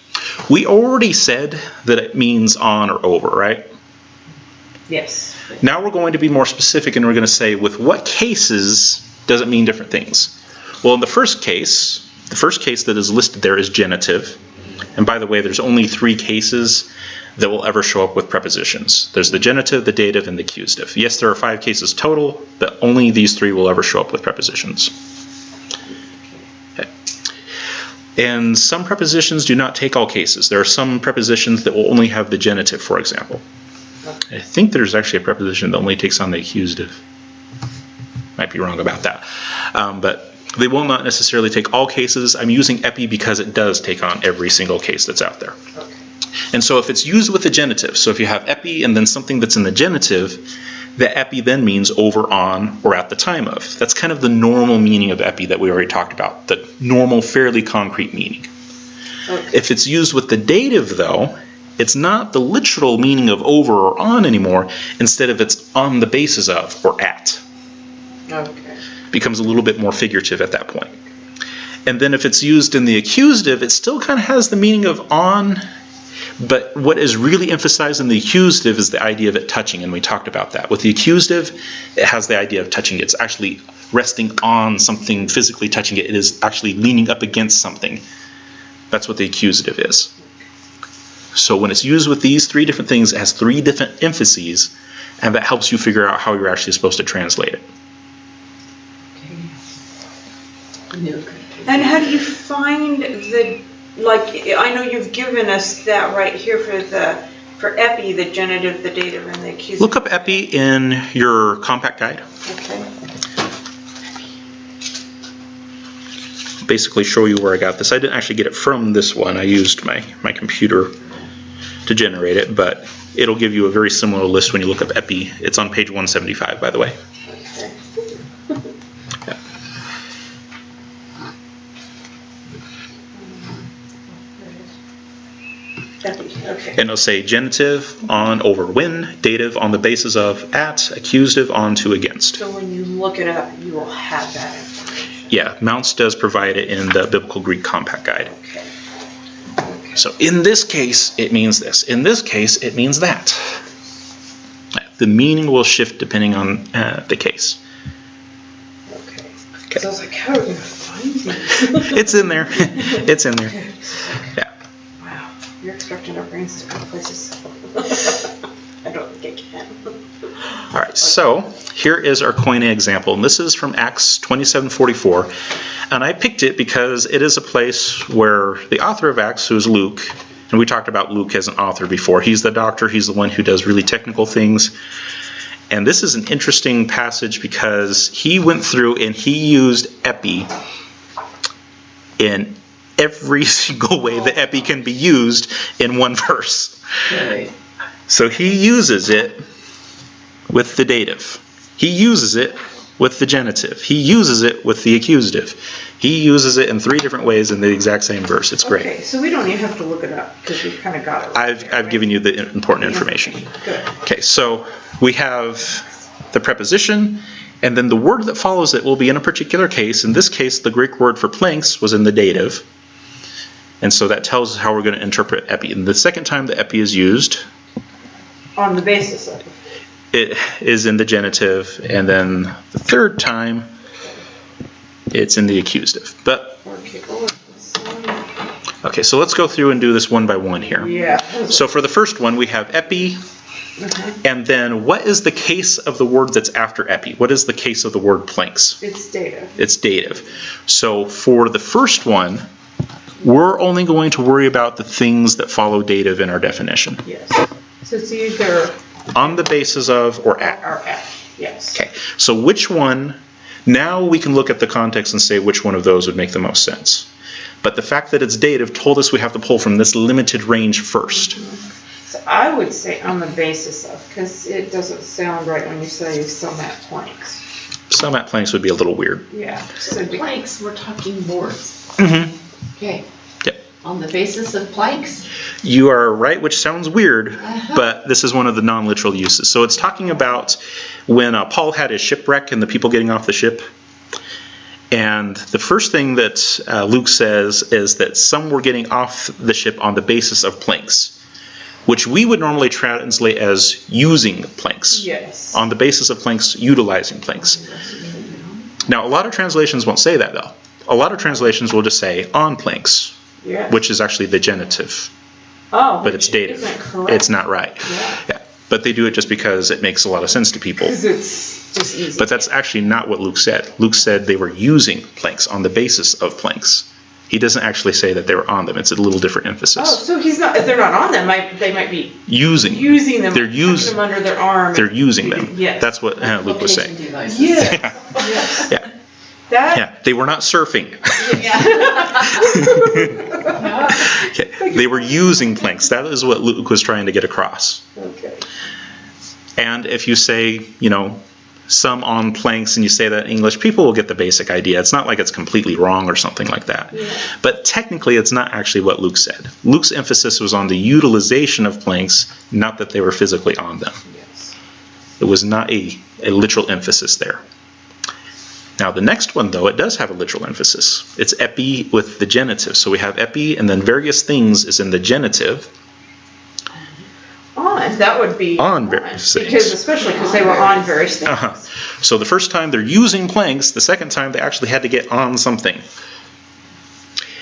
We already said that it means on or over, right? Yes. Now we're going to be more specific, and we're going to say with what cases does it mean different things? Well, in the first case that is listed there is genitive. And by the way, there's only 3 cases that will ever show up with prepositions. There's the genitive, the dative, and the accusative. Yes, there are 5 cases total, but only these 3 will ever show up with prepositions. Okay. And some prepositions do not take all cases. There are some prepositions that will only have the genitive, for example. I think there's actually a preposition that only takes on the accusative. Might be wrong about that. But they will not necessarily take all cases. I'm using epi because it does take on every single case that's out there. Okay. And so if it's used with the genitive, so if you have epi and then something that's in the genitive, the epi then means over, on, or at the time of. That's kind of the normal meaning of epi that we already talked about, the normal, fairly concrete meaning. Okay. If it's used with the dative, though, it's not the literal meaning of over or on anymore. Instead of it's on the basis of or at. Okay. Becomes a little bit more figurative at that point. And then if it's used in the accusative, it still kind of has the meaning of on, but what is really emphasized in the accusative is the idea of it touching, and we talked about that. With the accusative, it has the idea of touching. It's actually resting on something, physically touching it. It is actually leaning up against something. That's what the accusative is. So when it's used with these 3 different things, it has 3 different emphases, and that helps you figure out how you're actually supposed to translate it. And how do you find the, like, I know you've given us that right here for epi, the genitive, the dative, and the accusative. Look up epi in your compact guide. Okay. Basically show you where I got this. I didn't actually get it from this one. I used my computer to generate it, but it'll give you a very similar list when you look up epi. It's on page 175, by the way. Okay. And it'll say genitive, on, over, when, dative, on the basis of, at, accusative, on to, against. So when you look it up, you will have that information. Yeah, Mounts does provide it in the Biblical Greek Compact Guide. Okay. Okay. So in this case, it means this. In this case, it means that. the meaning will shift depending on the case. Okay. So I was like, how are we going to find these? It's in there. It's in there. Yeah. Wow. You're expecting our brains to go places. I don't think I can. All right, so here is our Koine example, and this is from Acts 27:44, and I picked it because it is a place where the author of Acts, who is Luke, and we talked about Luke as an author before. He's the doctor. He's the one who does really technical things. And this is an interesting passage because he went through and he used epi in every single way that epi can be used in one verse. Right. So he uses it with the dative. He uses it with the genitive. He uses it with the accusative. He uses it in 3 different ways in the exact same verse. It's great. Okay, so we don't even have to look it up because we've kind of got it. I've given you the important information. Good. Okay, so we have the preposition, and then the word that follows it will be in a particular case. In this case, the Greek word for planks was in the dative. And so that tells us how we're going to interpret epi. And the second time the epi is used, On the basis of it. it is in the genitive, and then the third time it's in the accusative. But okay, so let's go through and do this one by one here. Yeah. So for the first one, we have epi, and then what is the case of the word that's after epi? What is the case of the word planks? It's dative. It's dative. So for the first one, we're only going to worry about the things that follow dative in our definition. Yes. So it's either On the basis of or at. or at. Yes. Okay, so which one, now we can look at the context and say which one of those would make the most sense. But the fact that it's dative told us we have to pull from this limited range first. So I would say on the basis of, because it doesn't sound right when you say some at planks. Some at planks would be a little weird. Yeah. So planks, we're talking boards. Mm-hmm. Okay. Yep. On the basis of planks? You are right, which sounds weird, but this is one of the non-literal uses. So it's talking about when Paul had his shipwreck and the people getting off the ship. And the first thing that Luke says is that some were getting off the ship on the basis of planks, which we would normally translate as using planks. Yes. On the basis of planks, utilizing planks. Now, a lot of translations won't say that, though. A lot of translations will just say on planks, Yeah. which is actually the genitive, Oh, but it's dative. Isn't correct? It's not right. Yeah. But they do it just because it makes a lot of sense to people. Because it's just easy. But that's actually not what Luke said. Luke said they were using planks on the basis of planks. He doesn't actually say that they were on them. It's a little different emphasis. Oh, so he's not. If they're not on them, they might be Using them. They're using them under their arm. They're using them. Yes. That's what Luke was saying. Location devices. Yeah. Yeah. Yeah. That. Yeah. They were not surfing. Okay. They were using planks. That is what Luke was trying to get across. Okay. And if you say, some on planks and you say that in English, people will get the basic idea. It's not like it's completely wrong or something like that. Yeah. But technically, it's not actually what Luke said. Luke's emphasis was on the utilization of planks, not that they were physically on them. Yes. It was not a literal emphasis there. Now, the next one, though, it does have a literal emphasis. It's epi with the genitive. So we have epi, and then various things is in the genitive. On, that would be On various things. Especially because they were on various things. Uh-huh. So the first time they're using planks, the second time they actually had to get on something.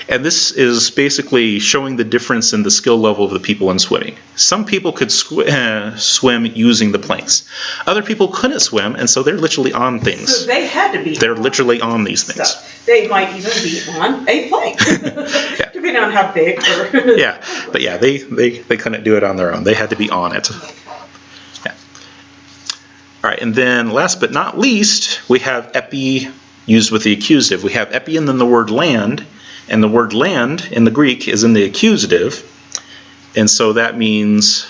And this is basically showing the difference in the skill level of the people in swimming. Some people could swim using the planks. Other people couldn't swim, and so they're literally on things. So they had to be. They're literally on these things. Stuff. They might even be on a plank, Yeah. depending on how big. Yeah, but yeah, they couldn't do it on their own. They had to be on it. Yeah. All right, and then last but not least, we have epi used with the accusative. We have epi and then the word land. And the word land in the Greek is in the accusative. And so that means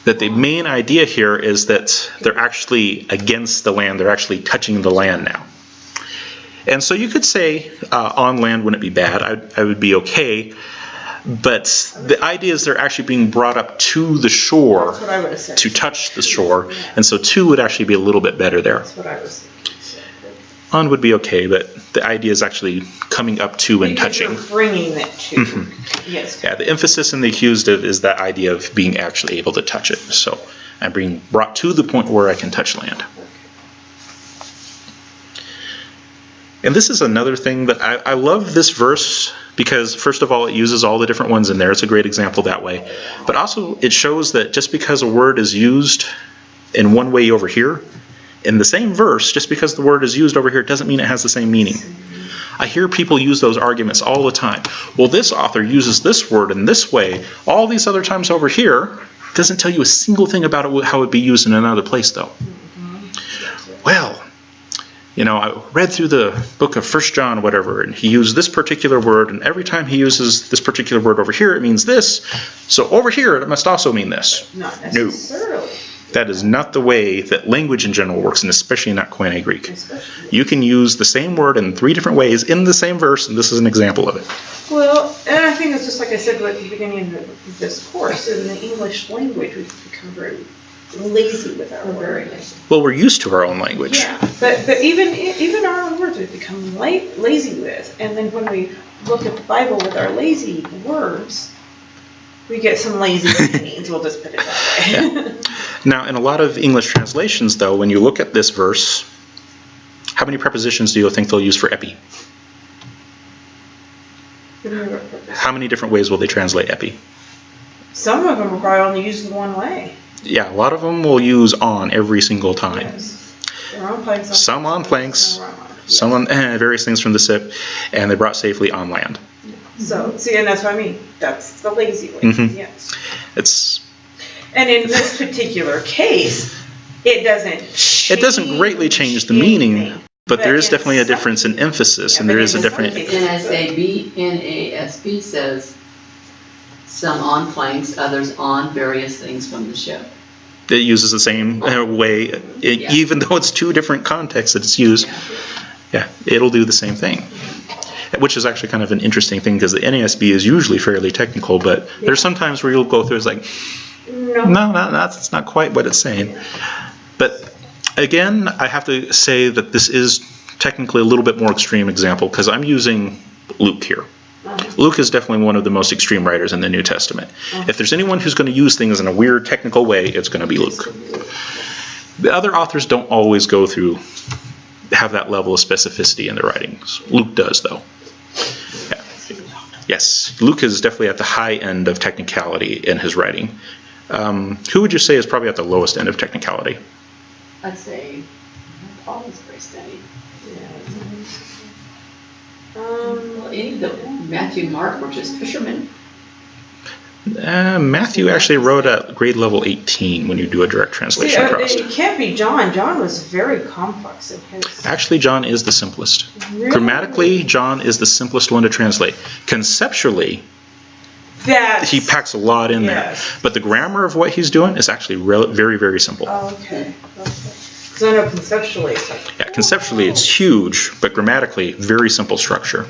that the main idea here is that they're actually against the land. They're actually touching the land now. And so you could say on land wouldn't be bad. I would be okay. But the idea is they're actually being brought up to the shore. That's what I would have said. To touch the shore. And so to would actually be a little bit better there. That's what I was thinking. On would be okay, but the idea is actually coming up to and touching. You're bringing it to. Mm-hmm. Yes. Yeah, the emphasis in the accusative is that idea of being actually able to touch it. So I'm being brought to the point where I can touch land. And this is another thing that I love this verse because, first of all, it uses all the different ones in there. It's a great example that way. But also, it shows that just because a word is used in one way over here, in the same verse, just because the word is used over here doesn't mean it has the same meaning. I hear people use those arguments all the time. Well, this author uses this word in this way. All these other times over here doesn't tell you a single thing about it, how it would be used in another place, though. Well, I read through the book of 1 John, whatever, and he used this particular word, and every time he uses this particular word over here, it means this. So over here, it must also mean this. Not necessarily. No. That is not the way that language in general works, and especially not Koine Greek. You can use the same word in 3 different ways in the same verse, and this is an example of it. Well, and I think it's just like I said at the beginning of this course, in the English language, we've become very lazy with our words. Well, we're used to our own language. Yeah, but even our own words we've become lazy with, and then when we look at the Bible with our lazy words, we get some lazy meanings, we'll just put it that way. Yeah. Now, in a lot of English translations, though, when you look at this verse, how many prepositions do you think they'll use for epi? How many different ways will they translate epi? Some of them will probably only use it one way. Yeah, a lot of them will use on every single time. Yes. They're on planks. Some on planks, some on various things from the ship, and they brought safely on land. So, see, and that's what I mean. That's the lazy way. Mm-hmm. Yes. And in this particular case, it doesn't greatly change the meaning, but there is definitely a difference in emphasis, and there is a different. NASB says some on planks, others on various things from the ship. It uses the same way, even though it's 2 different contexts that it's used. Yeah, it'll do the same thing. Which is actually kind of an interesting thing because the NASB is usually fairly technical, but there's some times where you'll go through it's like, no, that's not quite what it's saying. But again, I have to say that this is technically a little bit more extreme example because I'm using Luke here. Luke is definitely one of the most extreme writers in the New Testament. If there's anyone who's going to use things in a weird technical way, it's going to be Luke. The other authors don't always have that level of specificity in their writings. Luke does, though. Yeah. Yes, Luke is definitely at the high end of technicality in his writing. Who would you say is probably at the lowest end of technicality? I'd say Paul is very steady. Matthew, Mark were just fishermen. Matthew actually wrote at grade level 18 when you do a direct translation across. It can't be John. John was very complex in his. Actually, John is the simplest. Really? Grammatically, John is the simplest one to translate. Conceptually, he packs a lot in there. But the grammar of what he's doing is actually very, very simple. Okay. Because I know conceptually it's like... Yeah, conceptually it's huge, but grammatically, very simple structure.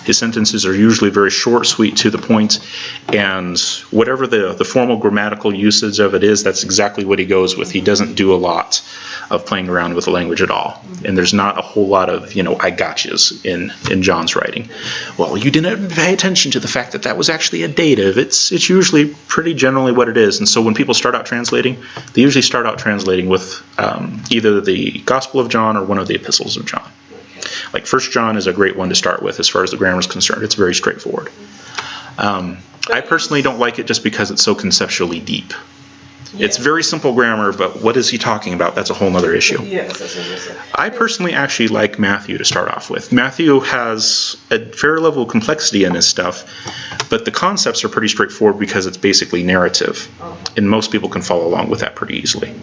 His sentences are usually very short, sweet, to the point, and whatever the formal grammatical usage of it is, that's exactly what he goes with. He doesn't do a lot of playing around with the language at all. And there's not a whole lot of, I gotchas in John's writing. Well, you didn't pay attention to the fact that was actually a dative. It's usually pretty generally what it is. And so when people start out translating, they usually start out translating with either the Gospel of John or one of the epistles of John. Like 1 John is a great one to start with as far as the grammar is concerned. It's very straightforward. I personally don't like it just because it's so conceptually deep. It's very simple grammar, but what is he talking about? That's a whole other issue. Yes, that's what I said. I personally actually like Matthew to start off with. Matthew has a fair level of complexity in his stuff, but the concepts are pretty straightforward because it's basically narrative, and most people can follow along with that pretty easily.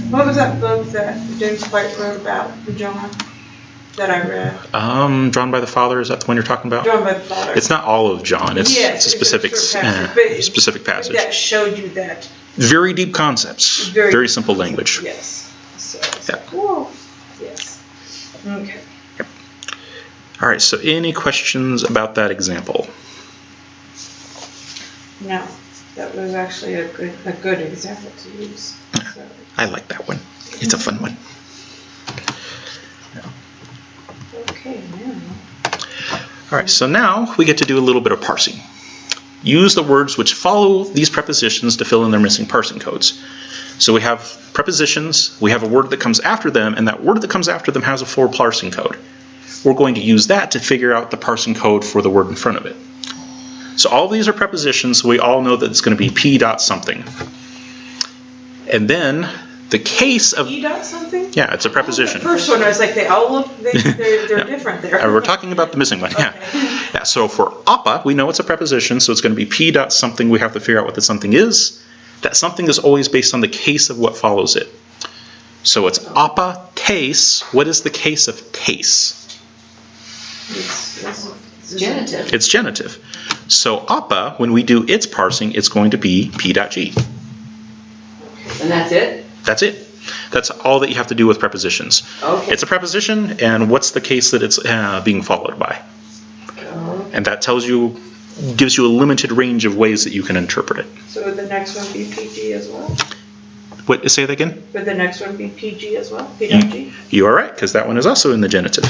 What was that book that James White wrote about John that I read? Drawn by the Father, is that the one you're talking about? Drawn by the Father. It's not all of John. It's a specific specific passage. That showed you that. Very deep concepts. Very simple language. Yes. So yeah. Whoa. Yes. Okay. Yep. All right. So, any questions about that example? No, that was actually a good example to use. So. I like that one. It's a fun one. Okay. Now. All right. So now we get to do a little bit of parsing. Use the words which follow these prepositions to fill in their missing parsing codes. So we have prepositions, we have a word that comes after them, and that word that comes after them has a full parsing code. We're going to use that to figure out the parsing code for the word in front of it. So all these are prepositions, so we all know that it's going to be P dot something. And then the case of... P dot something? Yeah, it's a preposition. The first one, I was like, they all look, they're different there. We're talking about the missing one, yeah. Yeah. So for appa, we know it's a preposition, so it's going to be P dot something. We have to figure out what the something is. That something is always based on the case of what follows it. So it's appa case. What is the case of case? It's genitive. It's genitive. So appa, when we do its parsing, it's going to be P dot G. And that's it? That's it. That's all that you have to do with prepositions. Okay. It's a preposition, and what's the case that it's being followed by? And that tells you, gives you a limited range of ways that you can interpret it. So would the next one be PG as well? What? Say that again? Would the next one be PG as well? P dot G? You are right, because that one is also in the genitive.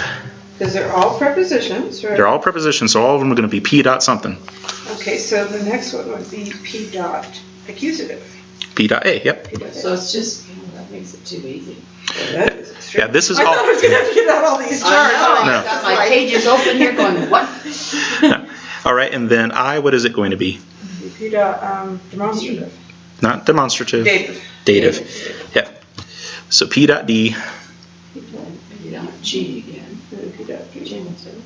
Because they're all prepositions, right? They're all prepositions, so all of them are going to be P dot something. Okay, so the next one would be P dot accusative. P dot A, yep. P dot A. So it's just, that makes it too easy. That is extreme. Yeah, this is I all... thought I was going to have to get out all these charts. I know, No. I've got my pages open here going, what? No. All right, and then I, what is it going to be? P dot demonstrative. Not demonstrative. Dative. Dative. Yep. So P dot D. You know, G again. P dot G. Genitive.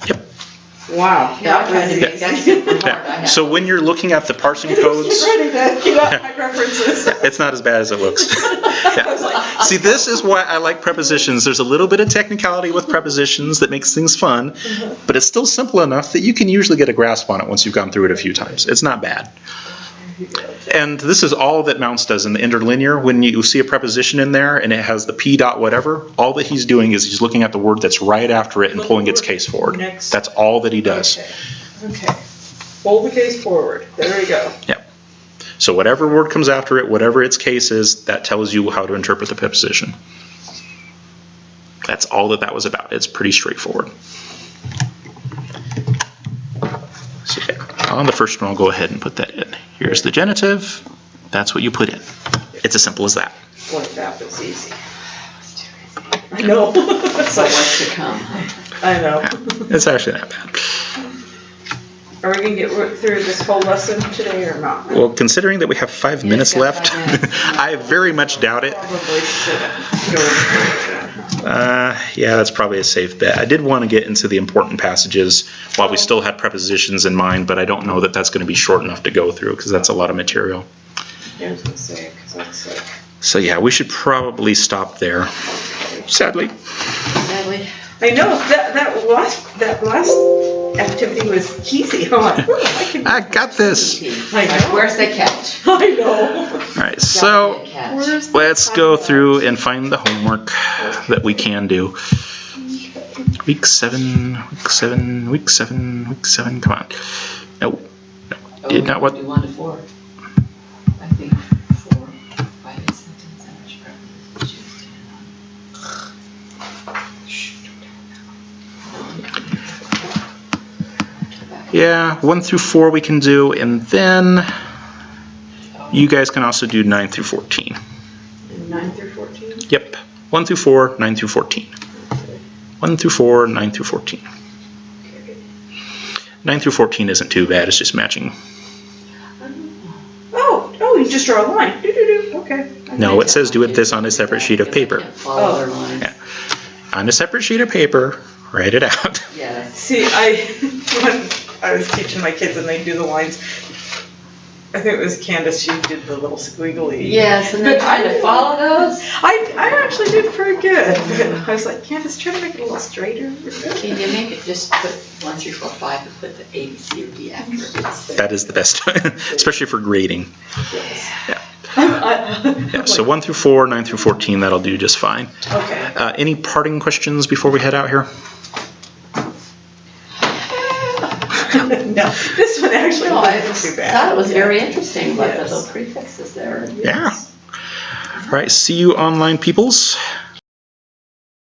Yep. Wow. Yeah, I tried to make that super hard. I Yeah. have- So when you're looking at the parsing codes, Get ready to get out my references. it's not as bad as it looks. Yeah. See, this is why I like prepositions. There's a little bit of technicality with prepositions that makes things fun, but it's still simple enough that you can usually get a grasp on it once you've gone through it a few times. It's not bad. And this is all that Mounts does in the interlinear. When you see a preposition in there and it has the P dot whatever, all that he's doing is he's looking at the word that's right after it and pulling its case forward. Next. That's all that he does. Okay. Pull the case forward. There we go. Yep. So whatever word comes after it, whatever its case is, that tells you how to interpret the preposition. That's all that was about. It's pretty straightforward. So yeah, on the first one, I'll go ahead and put that in. Here's the genitive. That's what you put in. It's as simple as that. Boy, that was easy. I know. It's So like, what's to come? I know. Yeah, it's actually not bad. Are we going to get through this whole lesson today or not? Well, considering that we have 5 minutes got left, 5 minutes. I very much doubt it. Probably shouldn't go. Yeah, that's probably a safe bet. I did want to get into the important passages while we still had prepositions in mind, but I don't know that that's going to be short enough to go through because that's a lot of material. Yeah, I was going to say, because that's like... So yeah, we should probably stop there, sadly. Sadly. I know, that last activity was easy. I'm like, "Ooh, I got this. I know. Where's the cat? I know. All right, so Where's let's go through and find the homework that we can do. Week 7, week 7, week 7, week 7, come on. No, did not what? Do 1 to 4. I think 4, 5, 8 sentence, and which prepositions to Yeah, 1 through 4 we can do, and then you guys can also do 9 through 14. 9 through 14? Yep, 1 through 4, 9 through 14. 1 through 4, 9 through 14. 9 through 14 isn't too bad, it's just matching. Oh, you just draw a line. Do-do-do. Okay. No, it says do it this on a separate sheet of paper. follow their lines. Yeah. On a separate sheet of paper, write it out. Yes. See, when I was teaching my kids and they do the lines, I think it was Candace, she did the little squiggly. Yes, and then trying to follow those. I actually did pretty good. I was like, Candace, try to make it a little straighter. Can you make it just put 1, 3, 4, 5 and put the A, B, C, or D after it? That is the best, especially for grading. Yes. Yeah. Yeah, so 1 through 4, 9 through 14, that'll do just fine. Okay. Any parting questions before we head out here? No, this one actually No, I wasn't too bad. thought it was very interesting, but the Yes. little prefixes there. Yeah. All right, see you online peoples.